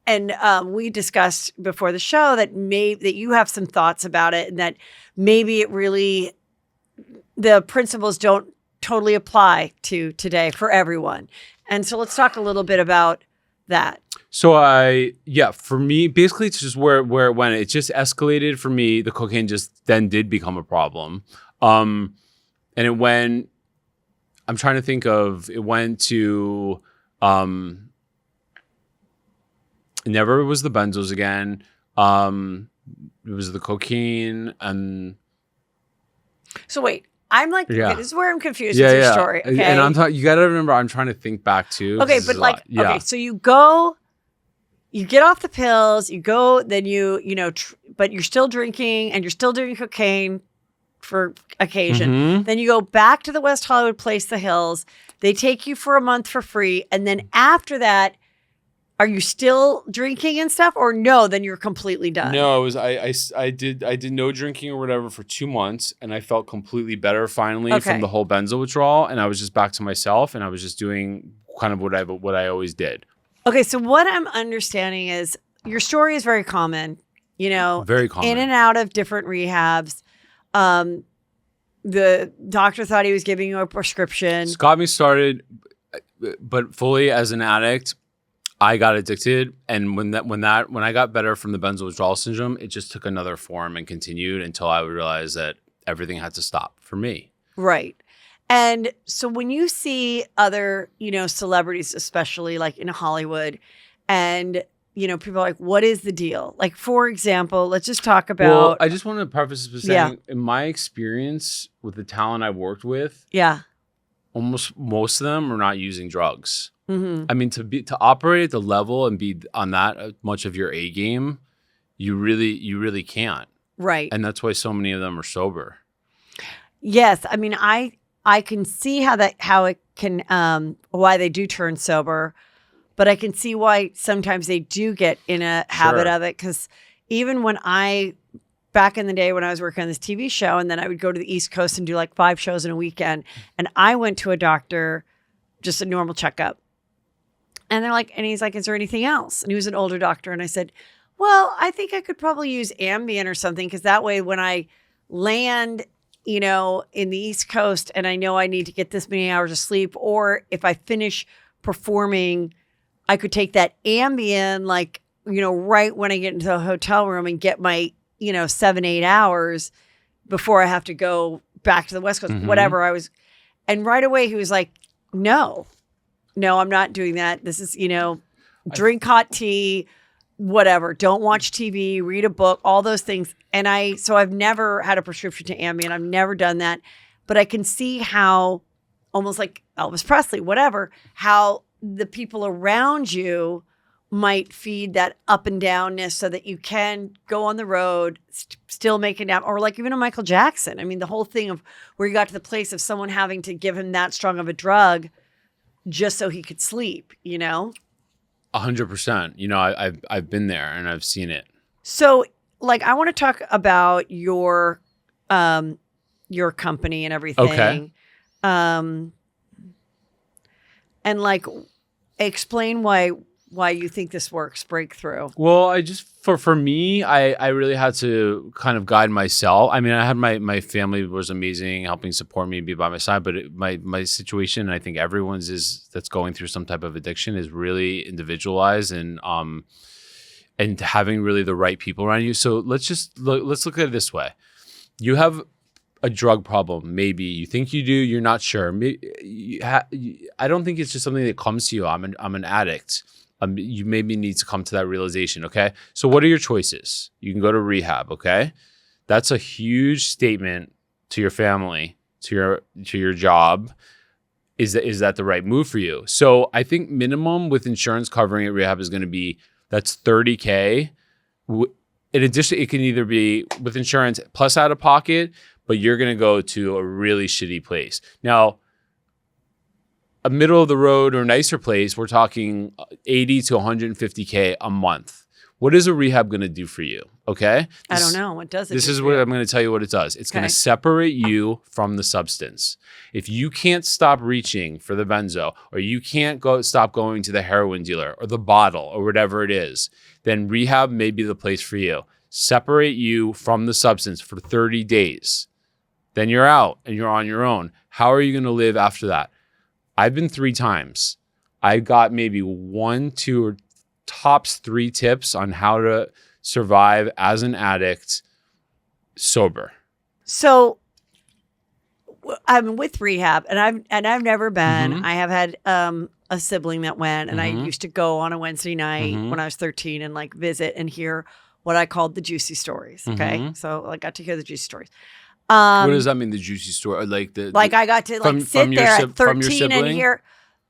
[SPEAKER 2] and we discussed before the show that that you have some thoughts about it, and that maybe it really, the principles don't totally apply to today for everyone. And so let's talk a little bit about that.
[SPEAKER 3] So for me, basically it's just where it went. It just escalated for me. The cocaine just then did become a problem. And it went, I'm trying to think of, it went to, it never was the benzos again. It was the cocaine and.
[SPEAKER 2] So wait, I'm like,
[SPEAKER 3] yeah.
[SPEAKER 2] Okay, this is where I'm confused with your story. Okay.
[SPEAKER 3] And I'm talking, you got to remember, I'm trying to think back too.
[SPEAKER 2] Okay, but like, okay, so you go, you get off the pills, you go, then you know, but you're still drinking and you're still doing cocaine for occasion.
[SPEAKER 3] Mm-hmm.
[SPEAKER 2] Then you go back to the West Hollywood place, the Hills. They take you for a month for free. And then after that, are you still drinking and stuff, or no? Then you're completely done.
[SPEAKER 3] No, it was I did no drinking or whatever for 2 months, and I felt completely better finally from the whole benzo withdrawal, and I was just back to myself, and I was just doing kind of what I always did.
[SPEAKER 2] Okay, so what I'm understanding is your story is very common. You know,
[SPEAKER 3] very common,
[SPEAKER 2] in and out of different rehabs. The doctor thought he was giving you a prescription.
[SPEAKER 3] It's got me started, but fully as an addict. I got addicted, and when I got better from the benzo withdrawal syndrome, it just took another form and continued until I would realize that everything had to stop for me.
[SPEAKER 2] Right. And so when you see other, you know, celebrities, especially like in Hollywood, and, you know, people are like, what is the deal? Like, for example, let's just talk about.
[SPEAKER 3] Well, I just want to preface this by saying, in my experience with the talent I've worked with, almost most of them are not using drugs.
[SPEAKER 2] Mm-hmm.
[SPEAKER 3] I mean, to operate at the level and be on that much of your A game, you really can't.
[SPEAKER 2] Right.
[SPEAKER 3] And that's why so many of them are sober.
[SPEAKER 2] Yes. I mean, I can see how it can, why they do turn sober, but I can see why sometimes they do get in a habit of it. Because even back in the day when I was working on this TV show, and then I would go to the East Coast and do like 5 shows in a weekend, and I went to a doctor, just a normal checkup. And he's like, is there anything else? And he was an older doctor. And I said, well, I think I could probably use Ambien or something. Because that way, when I land, you know, in the East Coast and I know I need to get this many hours of sleep, or if I finish performing, I could take that Ambien, like, you know, right when I get into the hotel room and get my, you know, 7-8 hours before I have to go back to the West Coast, whatever I was. And right away, he was like, no, I'm not doing that. This is, you know, drink hot tea, whatever. Don't watch TV, read a book, all those things. And so I've never had a prescription to Ambien. I've never done that. But I can see how, almost like Elvis Presley, whatever, how the people around you might feed that up and downness so that you can go on the road, still make it down. Or like even a Michael Jackson. I mean, the whole thing of where you got to the place of someone having to give him that strong of a drug just so he could sleep, you know?
[SPEAKER 3] 100%. You know, I've been there and I've seen it.
[SPEAKER 2] So, like, I want to talk about your company and everything.
[SPEAKER 3] Okay.
[SPEAKER 2] And like, explain why you think this works, breakthrough.
[SPEAKER 3] Well, I just for me, I really had to kind of guide myself. I mean, I had my family was amazing, helping support me and be by my side. But my situation, and I think everyone's that's going through some type of addiction, is really individualized, and having really the right people around you. So let's look at it this way: you have a drug problem. Maybe you think you do, you're not sure. I don't think it's just something that comes to you. I'm an addict. You maybe need to come to that realization, okay? So what are your choices? You can go to rehab, okay? That's a huge statement to your family, to your job. Is that the right move for you? So I think minimum with insurance covering at rehab is going to be, that's $30K. In addition, it can either be with insurance plus out of pocket, but you're going to go to a really shitty place. Now, a middle of the road or nicer place, we're talking 80 to 150K a month. What is a rehab going to do for you? Okay.
[SPEAKER 2] I don't know. What does it do?
[SPEAKER 3] This is what I'm going to tell you what it does. It's going to separate you from the substance. If you can't stop reaching for the benzo, or you can't stop going to the heroin dealer or the bottle or whatever it is, then rehab may be the place for you. Separate you from the substance for 30 days. Then you're out and you're on your own. How are you going to live after that? I've been 3 times. I got maybe 1, 2, or tops 3 tips on how to survive as an addict sober.
[SPEAKER 2] So I'm with rehab, and I've never been.
[SPEAKER 3] Mm-hmm.
[SPEAKER 2] I have had a sibling that went, and
[SPEAKER 3] Mm-hmm.
[SPEAKER 2] I used to go on a Wednesday night when I was 13 and like visit and hear what I called the juicy stories. Okay,
[SPEAKER 3] Mm-hmm.
[SPEAKER 2] so I got to hear the juicy stories.
[SPEAKER 3] What does that mean, the juicy story? Like
[SPEAKER 2] I got to
[SPEAKER 3] from
[SPEAKER 2] sit
[SPEAKER 3] your
[SPEAKER 2] there at
[SPEAKER 3] from your
[SPEAKER 2] 13 and
[SPEAKER 3] sibling?
[SPEAKER 2] hear.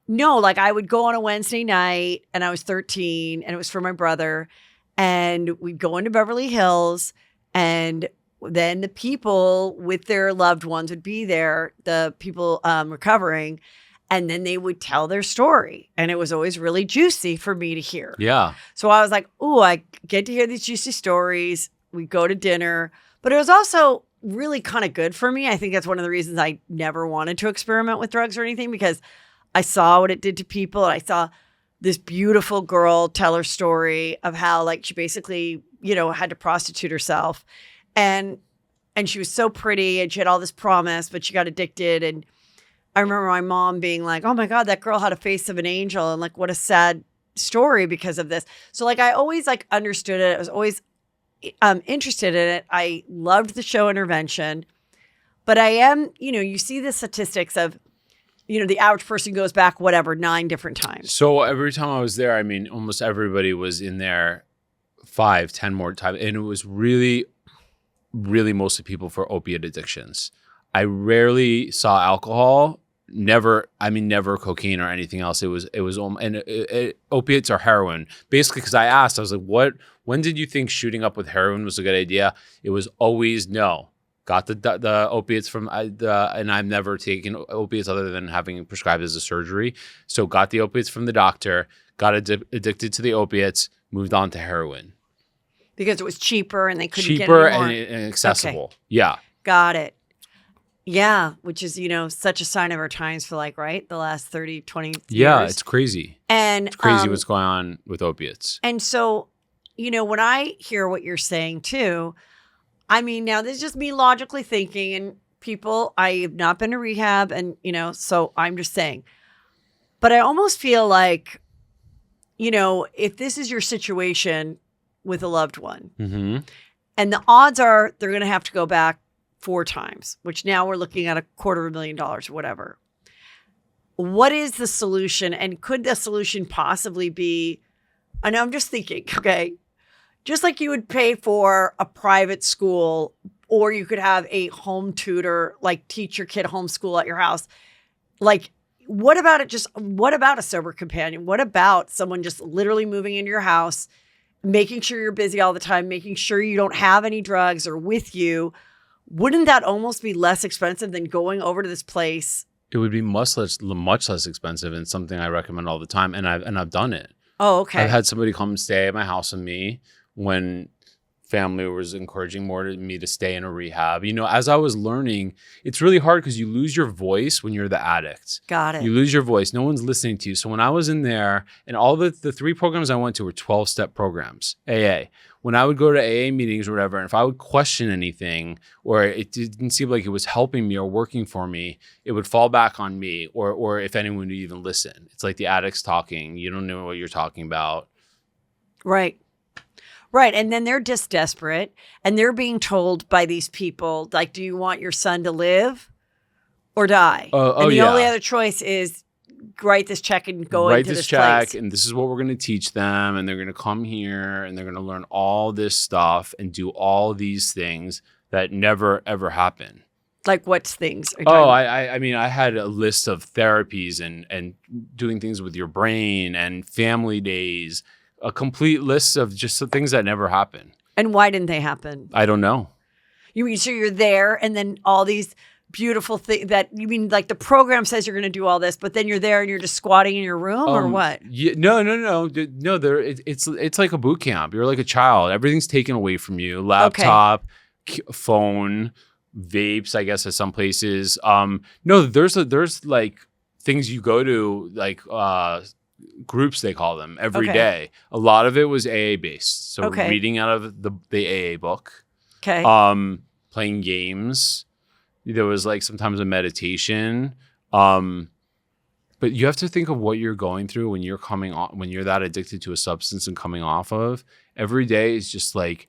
[SPEAKER 2] No, like I would go on a Wednesday night, and I was 13, and it was for my brother, and we'd go into Beverly Hills, and then the people with their loved ones would be there, the people recovering, and then they would tell their story, and it was always really juicy for me to hear.
[SPEAKER 3] Yeah.
[SPEAKER 2] So I was like, "Ooh, I get to hear these juicy stories." We go to dinner, but it was also really kind of good for me. I think that's one of the reasons I never wanted to experiment with drugs or anything, because I saw what it did to people. And I saw this beautiful girl tell her story of how like she basically, had to prostitute herself. And she was so pretty and she had all this promise, but she got addicted. And I remember my mom being like, "Oh my God, that girl had a face of an angel. And like, what a sad story because of this." So like, I always like understood it. I was always interested in it. I loved the show Intervention, but I am, you see the statistics of, the average person goes back, 9 different times.
[SPEAKER 3] So every time I was there, I mean, almost everybody was in there 5, 10 more times. And it was really, really mostly people for opiate addictions. I rarely saw alcohol, never cocaine or anything else. It was opiates or heroin. Basically, because I asked, I was like, when did you think shooting up with heroin was a good idea? It was always no. Got the opiates from and I've never taken opiates other than having prescribed as a surgery. So got the opiates from the doctor, got addicted to the opiates, moved on to heroin.
[SPEAKER 2] Because it was cheaper and they couldn't get
[SPEAKER 3] cheaper
[SPEAKER 2] it
[SPEAKER 3] and accessible.
[SPEAKER 2] Okay.
[SPEAKER 3] Yeah.
[SPEAKER 2] Got it. Yeah, which is, such a sign of our times for right? The last 30, 20 years.
[SPEAKER 3] Yeah, it's crazy.
[SPEAKER 2] And
[SPEAKER 3] it's crazy what's going on with opiates.
[SPEAKER 2] And so, when I hear what you're saying too, I mean, now this is just me logically thinking, and people, I have not been to rehab and, so I'm just saying, but I almost feel like, if this is your situation with a loved one,
[SPEAKER 3] Mm-hmm.
[SPEAKER 2] and the odds are they're going to have to go back 4 times, which now we're looking at $250,000 or whatever. What is the solution? And could the solution possibly be, and I'm just thinking, okay, just like you would pay for a private school, or you could have a home tutor, like teach your kid homeschool at your house. Like, what about a sober companion? What about someone just literally moving into your house, making sure you're busy all the time, making sure you don't have any drugs or with you? Wouldn't that almost be less expensive than going over to this place?
[SPEAKER 3] It would be much less expensive, and something I recommend all the time. And I've done it.
[SPEAKER 2] Oh, okay.
[SPEAKER 3] I've had somebody come and stay at my house with me when family was encouraging me to stay in a rehab. As I was learning, it's really hard because you lose your voice when you're the addict.
[SPEAKER 2] Got it.
[SPEAKER 3] You lose your voice. No one's listening to you. So when I was in there, and all the 3 programs I went to were 12-step programs, AA. When I would go to AA meetings or whatever, and if I would question anything, or it didn't seem like it was helping me or working for me, it would fall back on me, or if anyone would even listen. It's like the addict's talking. You don't know what you're talking about.
[SPEAKER 2] Right. Right. And then they're just desperate, and they're being told by these people, like, do you want your son to live or die? And the only other choice is write this check and go
[SPEAKER 3] write
[SPEAKER 2] into
[SPEAKER 3] this
[SPEAKER 2] this
[SPEAKER 3] check,
[SPEAKER 2] place.
[SPEAKER 3] and this is what we're going to teach them, and they're going to come here, and they're going to learn all this stuff and do all these things that never ever happen.
[SPEAKER 2] Like what things?
[SPEAKER 3] I mean, I had a list of therapies and doing things with your brain and family days, a complete list of just the things that never happen.
[SPEAKER 2] And why didn't they happen?
[SPEAKER 3] I don't know.
[SPEAKER 2] You mean so you're there, and then all these beautiful things that you mean like the program says you're going to do all this, but then you're there and you're just squatting in your room or what?
[SPEAKER 3] Yeah, no. It's like a boot camp. You're like a child. Everything's taken away from you. Laptop, phone, vapes. I guess at some places. No, there's like things you go to like groups they call them every day. A lot of it was AA based. So reading out of the AA book.
[SPEAKER 2] Okay.
[SPEAKER 3] Playing games. There was like sometimes a meditation. But you have to think of what you're going through when you're when you're that addicted to a substance and coming off of. Every day is just like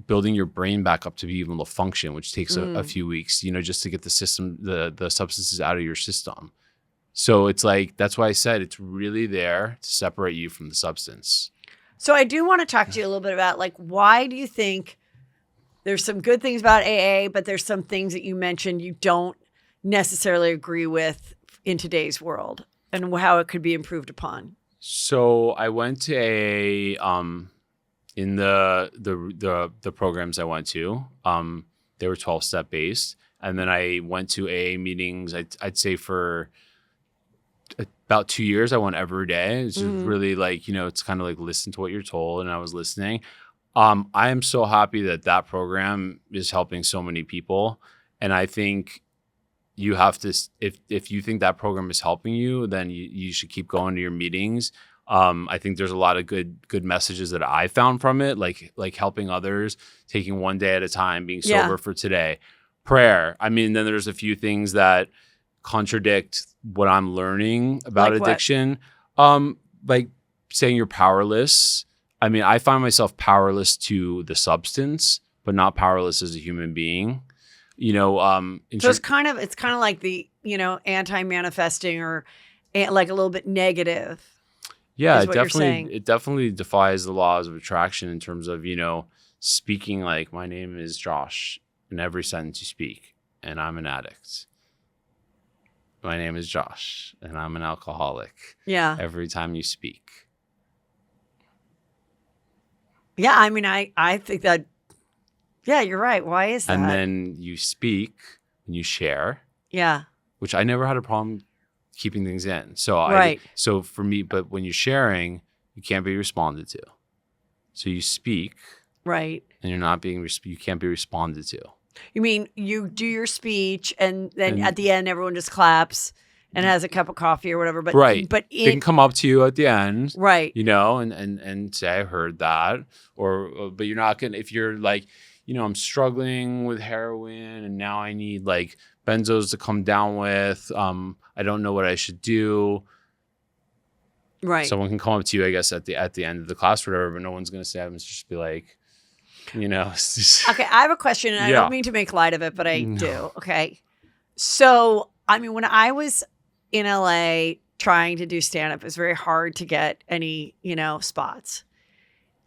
[SPEAKER 3] building your brain back up to be able to function, which takes a few weeks, just to get the substances out of your system. So it's like, that's why I said it's really there to separate you from the substance.
[SPEAKER 2] So I do want to talk to you a little bit about like, why do you think there's some good things about AA, but there's some things that you mentioned you don't necessarily agree with in today's world and how it could be improved upon?
[SPEAKER 3] So I went to AA in the programs I went to. They were 12-step based. And then I went to AA meetings, I'd say for about 2 years. I went every day. It's really like, it's kind of like listen to what you're told. And I was listening. I am so happy that program is helping so many people. And I think you have to, if you think that program is helping you, then you should keep going to your meetings. I think there's a lot of good messages that I found from it, like helping others, taking one day at a time, being sober for today, prayer. I mean, then there's a few things that contradict what I'm learning about addiction. Like saying you're powerless. I mean, I find myself powerless to the substance, but not powerless as a human being. So
[SPEAKER 2] it's kind of like the, anti-manifesting or like a little bit negative.
[SPEAKER 3] Yeah, it definitely defies the laws of attraction in terms of, speaking like, my name is Josh in every sentence you speak, and I'm an addict. My name is Josh, and I'm an alcoholic. Yeah. Every time you speak.
[SPEAKER 2] Yeah, I mean, I think that, yeah, you're right. Why is that?
[SPEAKER 3] And then you speak and you share.
[SPEAKER 2] Yeah.
[SPEAKER 3] Which I never had a problem keeping things in. So so for me, but when you're sharing, you can't be responded to. So you speak.
[SPEAKER 2] Right.
[SPEAKER 3] And you're not you can't be responded to.
[SPEAKER 2] You mean you do your speech and then at the end, everyone just claps and has a cup of coffee or whatever. But but
[SPEAKER 3] they can come up to you at the end,
[SPEAKER 2] right?
[SPEAKER 3] And say, I heard that, but you're not gonna, if you're like, I'm struggling with heroin and now I need like benzos to come down with. I don't know what I should do. Right. Someone can come up to you, I guess, at the end of the class or whatever, but no one's gonna say, I'm just be like,
[SPEAKER 2] Okay, I have a question, and I don't mean to make light of it, but I do. Okay. So, I mean, when I was in LA trying to do stand-up, it was very hard to get any, spots.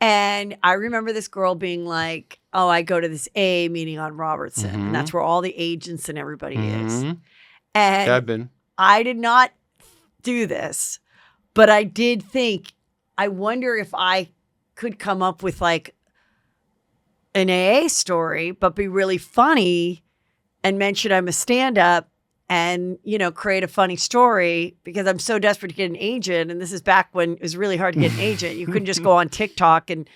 [SPEAKER 2] And I remember this girl being like, oh, I go to this AA meeting on Robertson, and that's where all the agents and everybody is. And I did not do this, but I did think, I wonder if I could come up with like an AA story, but be really funny and mention I'm a stand-up and, create a funny story because I'm so desperate to get an agent. And this is back when it was really hard to get an agent. You couldn't just go on TikTok and,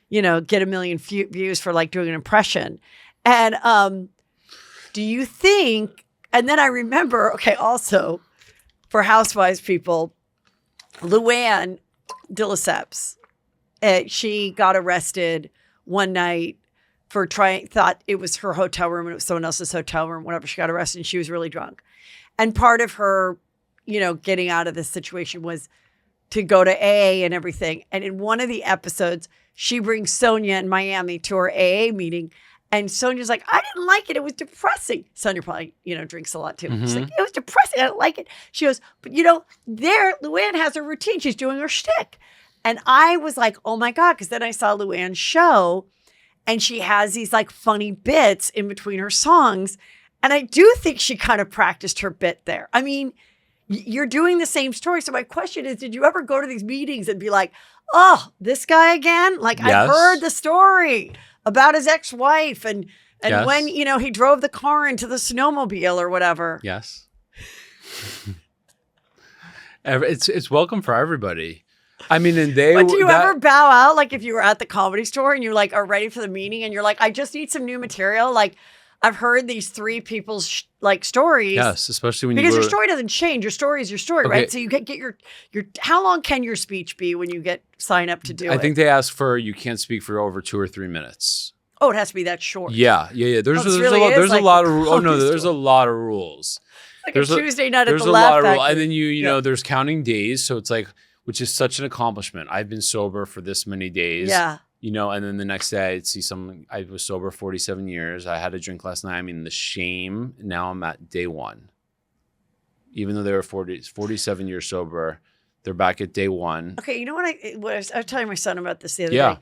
[SPEAKER 2] get 1 million views for like doing an impression. And do you think, and then I remember, also for Housewives people, Luann de Lesseps, she got arrested one night for thought it was her hotel room and it was someone else's hotel room, whenever she got arrested, and she was really drunk. And part of her, getting out of this situation was to go to AA and everything. And in one of the episodes, she brings Sonia in Miami to her AA meeting. And Sonia's like, I didn't like it. It was depressing. Sonia probably, drinks a lot too. She's
[SPEAKER 3] Mm-hmm.
[SPEAKER 2] like, it was depressing. I didn't like it. She goes, but there, Luann has her routine. She's doing her shtick. And I was like, oh my God. Because then I saw Luann's show and she has these like funny bits in between her songs. And I do think she kind of practiced her bit there. I mean, you're doing the same story. So my question is, did you ever go to these meetings and be like, oh, this guy again? Like,
[SPEAKER 3] Yes.
[SPEAKER 2] I've heard the story about his ex-wife and
[SPEAKER 3] Yes.
[SPEAKER 2] when, he drove the car into the snowmobile or whatever.
[SPEAKER 3] Yes. It's welcome for everybody. I mean, and
[SPEAKER 2] But do you ever bow out? Like if you were at the Comedy Store and you like are ready for the meeting and you're like, I just need some new material. Like I've heard these three people's stories.
[SPEAKER 3] Yes, especially when
[SPEAKER 2] because
[SPEAKER 3] you
[SPEAKER 2] your story doesn't change. Your story is your story,
[SPEAKER 3] Okay.
[SPEAKER 2] right? So you get your how long can your speech be when you sign up to do it?
[SPEAKER 3] I think they ask for you can't speak for over 2 or 3 minutes.
[SPEAKER 2] Oh, it has to be that short.
[SPEAKER 3] Yeah. There's a lot of rules. Oh no, there's a lot of rules.
[SPEAKER 2] Like
[SPEAKER 3] There's
[SPEAKER 2] a Tuesday night at
[SPEAKER 3] There's
[SPEAKER 2] the
[SPEAKER 3] a
[SPEAKER 2] Laugh
[SPEAKER 3] lot of rules,
[SPEAKER 2] Factory.
[SPEAKER 3] and then you know there's counting days, so it's like, which is such an accomplishment. I've been sober for this many days.
[SPEAKER 2] Yeah.
[SPEAKER 3] And then the next day I'd see someone. I was sober 47 years. I had a drink last night. I mean, the shame. Now I'm at day 1. Even though they were 47 years sober, they're back at day 1.
[SPEAKER 2] Okay, you know what I was telling my son about this the other
[SPEAKER 3] Yeah.
[SPEAKER 2] day.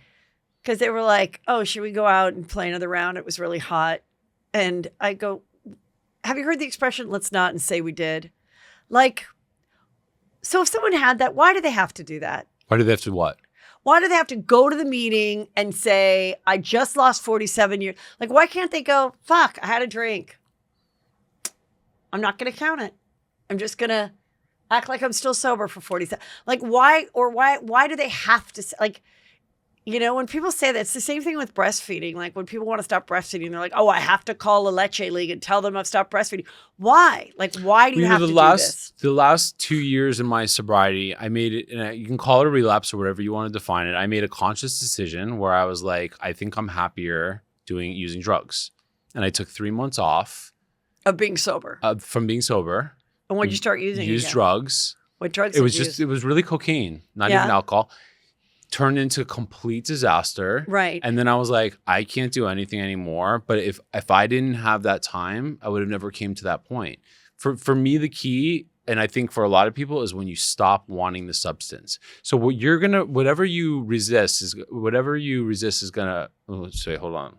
[SPEAKER 2] Because they were like, oh, should we go out and play another round? It was really hot. And I go, have you heard the expression, let's not and say we did? Like, so if someone had that, why do they have to do that?
[SPEAKER 3] Why do they have to what?
[SPEAKER 2] Why do they have to go to the meeting and say, I just lost 47 years? Like, why can't they go, fuck, I had a drink. I'm not going to count it. I'm just going to act like I'm still sober for 47. Like, why do they have to, like, when people say that, it's the same thing with breastfeeding. Like when people want to stop breastfeeding, they're like, oh, I have to call a Leche League and tell them I've stopped breastfeeding. Why? Like, why do you have to do this?
[SPEAKER 3] The last 2 years in my sobriety, I made it, and you can call it a relapse or whatever you want to define it. I made a conscious decision where I was like, I think I'm happier using drugs. And I took 3 months off.
[SPEAKER 2] Of being sober.
[SPEAKER 3] From being sober.
[SPEAKER 2] And when did you start using
[SPEAKER 3] Use
[SPEAKER 2] again?
[SPEAKER 3] drugs.
[SPEAKER 2] What drugs
[SPEAKER 3] It was
[SPEAKER 2] did you
[SPEAKER 3] just,
[SPEAKER 2] use?
[SPEAKER 3] it was really cocaine, not
[SPEAKER 2] Yeah.
[SPEAKER 3] even alcohol. Turned into a complete disaster.
[SPEAKER 2] Right.
[SPEAKER 3] And then I was like, I can't do anything anymore. But if I didn't have that time, I would have never came to that point. For me, the key, and I think for a lot of people, is when you stop wanting the substance. So whatever you resist is gonna, hold on.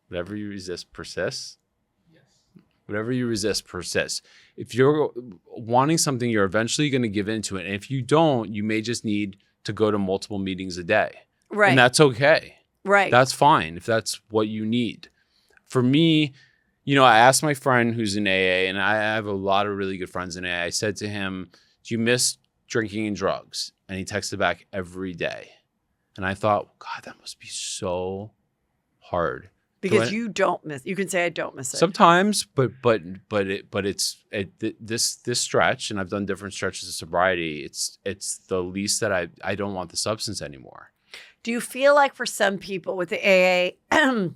[SPEAKER 3] Whatever you resist persists. Yes. Whatever you resist persists. If you're wanting something, you're eventually going to give into it. And if you don't, you may just need to go to multiple meetings a day.
[SPEAKER 2] Right.
[SPEAKER 3] And that's okay.
[SPEAKER 2] Right.
[SPEAKER 3] That's fine if that's what you need. For me, I asked my friend who's in AA, and I have a lot of really good friends in AA. I said to him, do you miss drinking and drugs? And he texted back every day. And I thought, God, that must be so hard.
[SPEAKER 2] Because you don't miss. You can say I don't miss it.
[SPEAKER 3] Sometimes, but this stretch, and I've done different stretches of sobriety. It's the least that I don't want the substance anymore.
[SPEAKER 2] Do you feel like for some people with the AA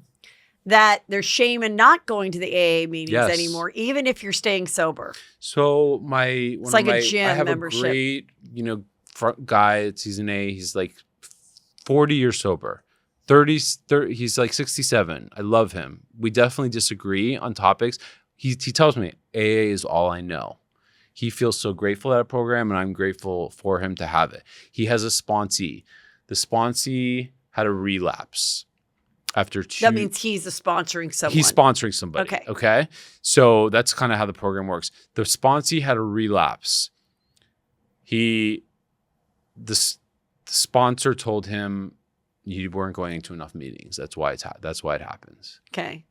[SPEAKER 2] that there's shame in not going to the AA meetings
[SPEAKER 3] Yes.
[SPEAKER 2] anymore, even if you're staying sober?
[SPEAKER 3] So
[SPEAKER 2] It's like a gym
[SPEAKER 3] I have
[SPEAKER 2] membership.
[SPEAKER 3] a great front guy. He's an AA. He's like 40 years sober. 30, he's like 67. I love him. We definitely disagree on topics. He tells me AA is all I know. He feels so grateful at a program, and I'm grateful for him to have it. He has a sponsee. The sponsee had a relapse after 2.
[SPEAKER 2] That means he's sponsoring someone.
[SPEAKER 3] He's sponsoring somebody. Okay. So that's kind of how the program works. The sponsee had a relapse. The sponsor told him, you weren't going to enough meetings. That's why it happens.
[SPEAKER 2] Okay.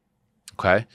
[SPEAKER 3] Okay.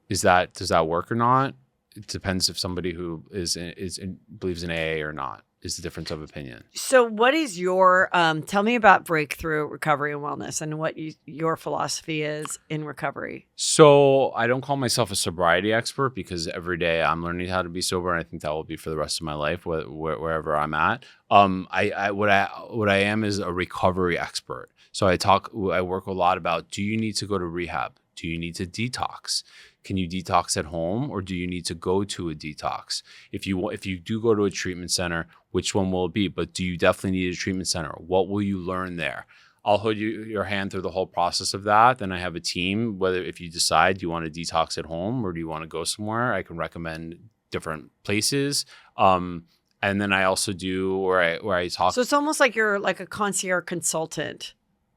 [SPEAKER 3] Does that work or not? It depends if somebody who believes in AA or not. Is the difference of opinion.
[SPEAKER 2] So what is your, tell me about breakthrough recovery and wellness and what your philosophy is in recovery.
[SPEAKER 3] So I don't call myself a sobriety expert because every day I'm learning how to be sober, and I think that will be for the rest of my life, wherever I'm at. What I am is a recovery expert. So I work a lot about, do you need to go to rehab? Do you need to detox? Can you detox at home, or do you need to go to a detox? If you do go to a treatment center, which one will it be? But do you definitely need a treatment center? What will you learn there? I'll hold your hand through the whole process of that. Then I have a team, whether if you decide you want to detox at home or do you want to go somewhere, I can recommend different places. And then I also do where I talk.
[SPEAKER 2] So it's almost like you're like a concierge consultant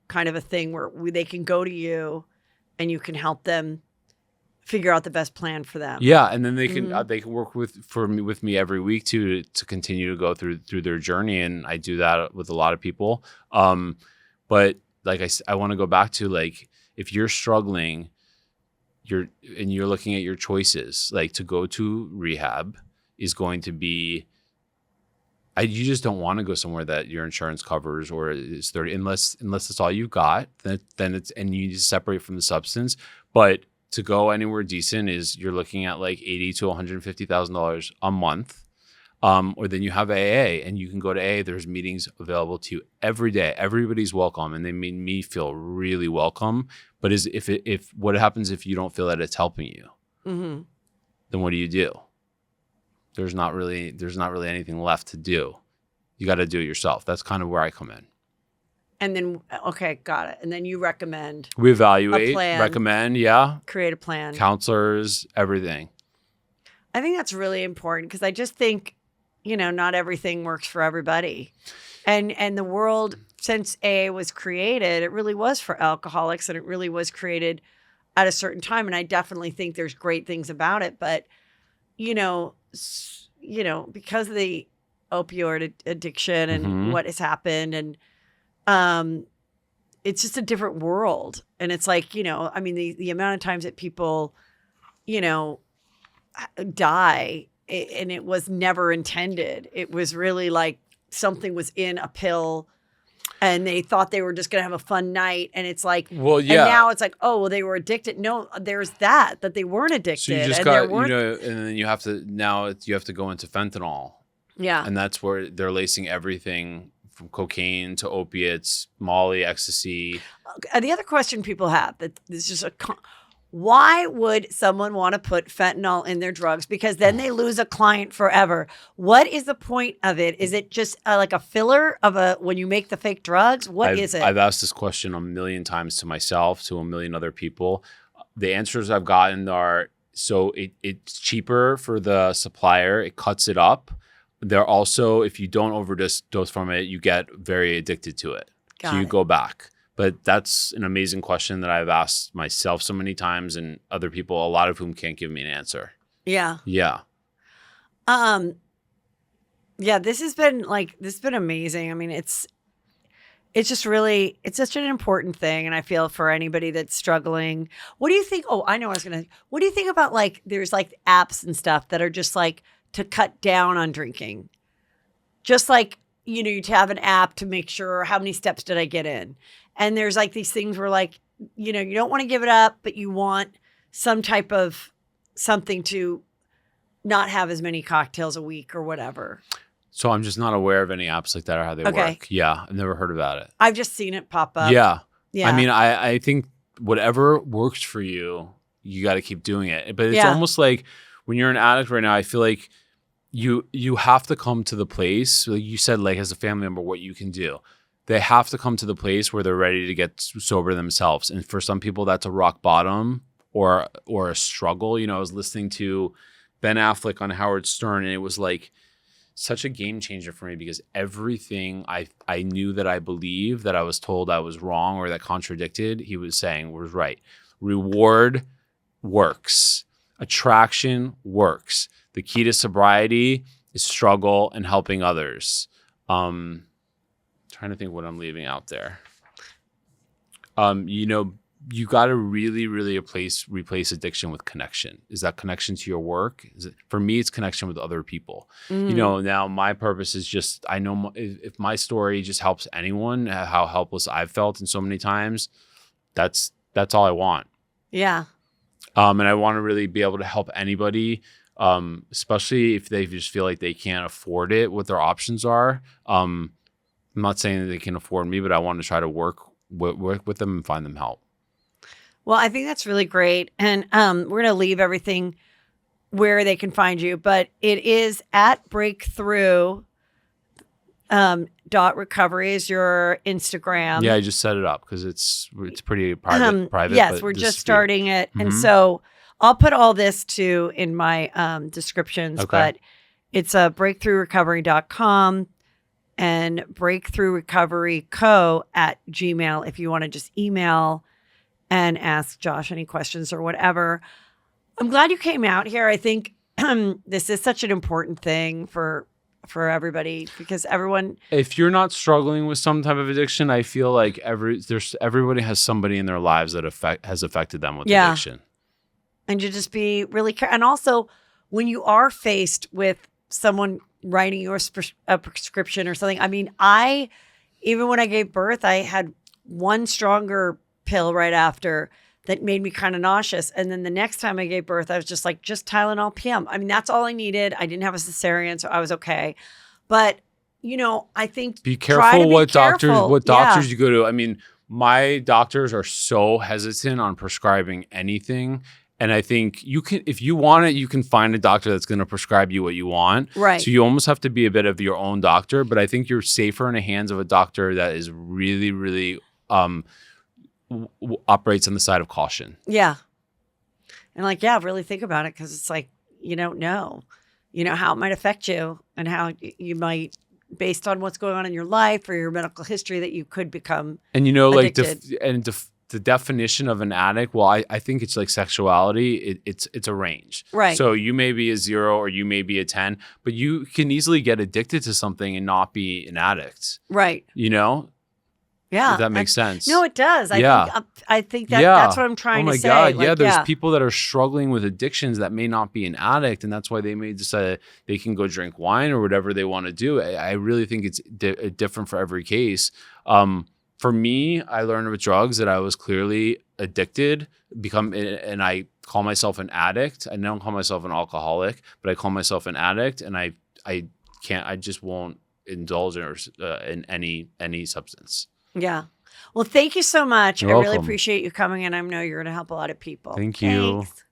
[SPEAKER 2] kind of a thing where they can go to you and you can help them figure out the best plan for them.
[SPEAKER 3] Yeah, and then they can work with me every week to continue to go through their journey, and I do that with a lot of people. But like I want to go back to, like, if you're struggling, you're looking at your choices, like to go to rehab is going to be. You just don't want to go somewhere that your insurance covers or is 30, unless it's all you got. Then it's, and you need to separate from the substance. But to go anywhere decent you're looking at like $80,000 to $150,000 a month. Or then you have AA, and you can go to AA. There's meetings available to you every day. Everybody's welcome, and they made me feel really welcome. But if what happens if you don't feel that it's helping you? Mm-hmm. Then what do? There's not really anything left to do. You got to do it yourself. That's kind of where I come in.
[SPEAKER 2] And then, okay, got it. And then you recommend.
[SPEAKER 3] We evaluate,
[SPEAKER 2] a plan,
[SPEAKER 3] recommend, yeah.
[SPEAKER 2] Create a plan.
[SPEAKER 3] Counselors, everything.
[SPEAKER 2] I think that's really important because I just think, not everything works for everybody. And the world, since AA was created, it really was for alcoholics, and it really was created at a certain time. And I definitely think there's great things about it. But, because of the opioid addiction and what has happened, and it's just a different world. And it's like, the amount of times that people, die, and it was never intended. It was really like something was in a pill and they thought they were just going to have a fun night. And it's like, well, yeah. And now it's like, oh, well, they were addicted. No, there's that they weren't addicted.
[SPEAKER 3] So you just and then you have to go into fentanyl.
[SPEAKER 2] Yeah.
[SPEAKER 3] And that's where they're lacing everything from cocaine to opiates, Molly, ecstasy.
[SPEAKER 2] The other question people have that is just why would someone want to put fentanyl in their drugs? Because then they lose a client forever. What is the point of it? Is it just like a filler of when you make the fake drugs? What is it?
[SPEAKER 3] I've asked this question a million times to myself, to a million other people. The answers I've gotten are, so it's cheaper for the supplier. It cuts it up. They're also, if you don't overdose from it, you get very addicted to it. So you go back. But that's an amazing question that I've asked myself so many times, and other people, a lot of whom can't give me an answer.
[SPEAKER 2] Yeah.
[SPEAKER 3] Yeah.
[SPEAKER 2] Yeah, this has been amazing. I mean, it's just really, it's such an important thing. And I feel for anybody that's struggling. What do you think? Oh, I know what do you think about, like, there's like apps and stuff that are just like to cut down on drinking? Just like, you have an app to make sure how many steps did I get in? And there's like these things where, like, you don't want to give it up, but you want some type of something to not have as many cocktails a week or whatever.
[SPEAKER 3] So I'm just not aware of any apps like that or how they work. Yeah, I've never heard about it.
[SPEAKER 2] I've just seen it pop up.
[SPEAKER 3] Yeah. I mean, I think whatever works for you, you got to keep doing it. But it's almost like when you're an addict right now, I feel like you have to come to the place, like you said, like as a family member, what you can do. They have to come to the place where they're ready to get sober themselves. And for some people, that's a rock bottom or a struggle. I was listening to Ben Affleck on Howard Stern, and it was like such a game changer for me, because everything I knew that I believed that I was told I was wrong or that contradicted, he was saying was right. Reward works. Attraction works. The key to sobriety is struggle and helping others. Trying to think what I'm leaving out there. You got to really, really replace addiction with connection. Is that connection to your work? For me, it's connection with other people. Now my purpose is just, I know if my story just helps anyone, how helpless I've felt in so many times, that's all I want.
[SPEAKER 2] Yeah.
[SPEAKER 3] And I want to really be able to help anybody, especially if they just feel like they can't afford it, what their options are. I'm not saying that they can afford me, but I want to try to work with them and find them help.
[SPEAKER 2] Well, I think that's really great. And we're going to leave everything where they can find you, but it is at Breakthrough dot recovery is your Instagram.
[SPEAKER 3] Yeah, I just set it up because it's pretty private.
[SPEAKER 2] Yes,
[SPEAKER 3] but
[SPEAKER 2] we're
[SPEAKER 3] this
[SPEAKER 2] just
[SPEAKER 3] is
[SPEAKER 2] starting it. And
[SPEAKER 3] Mhm.
[SPEAKER 2] so I'll put all this too in my descriptions,
[SPEAKER 3] Okay.
[SPEAKER 2] but it's breakthroughrecovery.com and breakthroughrecoveryco@gmail if you want to just email and ask Josh any questions or whatever. I'm glad you came out here. I think this is such an important thing for everybody because everyone.
[SPEAKER 3] If you're not struggling with some type of addiction, I feel like everybody has somebody in their lives that has affected them with addiction.
[SPEAKER 2] And you just be really careful. And also, when you are faced with someone writing you a prescription or something, I mean, even when I gave birth, I had one stronger pill right after that made me kind of nauseous. And then the next time I gave birth, I was just like, just Tylenol PM. I mean, that's all I needed. I didn't have a cesarean, so I was okay. But, I think
[SPEAKER 3] Be careful what
[SPEAKER 2] careful.
[SPEAKER 3] doctors you go to. I mean, my doctors are so hesitant on prescribing anything. And I think if you want it, you can find a doctor that's going to prescribe you what you want.
[SPEAKER 2] Right.
[SPEAKER 3] So you almost have to be a bit of your own doctor. But I think you're safer in the hands of a doctor that is really, really operates on the side of caution.
[SPEAKER 2] Yeah. And really think about it because it's like, you don't know, how it might affect you and how you might, based on what's going on in your life or your medical history, that you could become
[SPEAKER 3] and
[SPEAKER 2] addicted.
[SPEAKER 3] The definition of an addict, well, I think it's like sexuality. It's a range.
[SPEAKER 2] Right.
[SPEAKER 3] So you may be a 0 or you may be a 10, but you can easily get addicted to something and not be an addict.
[SPEAKER 2] Right. Yeah.
[SPEAKER 3] If that makes sense.
[SPEAKER 2] No, it does. I think that
[SPEAKER 3] Yeah.
[SPEAKER 2] that's what I'm trying to say.
[SPEAKER 3] Oh my God. Yeah. There's people that are struggling with addictions that may not be an addict. And that's why they may decide they can go drink wine or whatever they want to do. I really think it's different for every case. For me, I learned with drugs that I was clearly addicted, and I call myself an addict. I don't call myself an alcoholic, but I call myself an addict, and I just won't indulge in any substance.
[SPEAKER 2] Yeah. Well, thank you so much.
[SPEAKER 3] You're
[SPEAKER 2] I really
[SPEAKER 3] welcome.
[SPEAKER 2] appreciate you coming in. I know you're going to help a lot of people.
[SPEAKER 3] Thank you.
[SPEAKER 2] Thanks.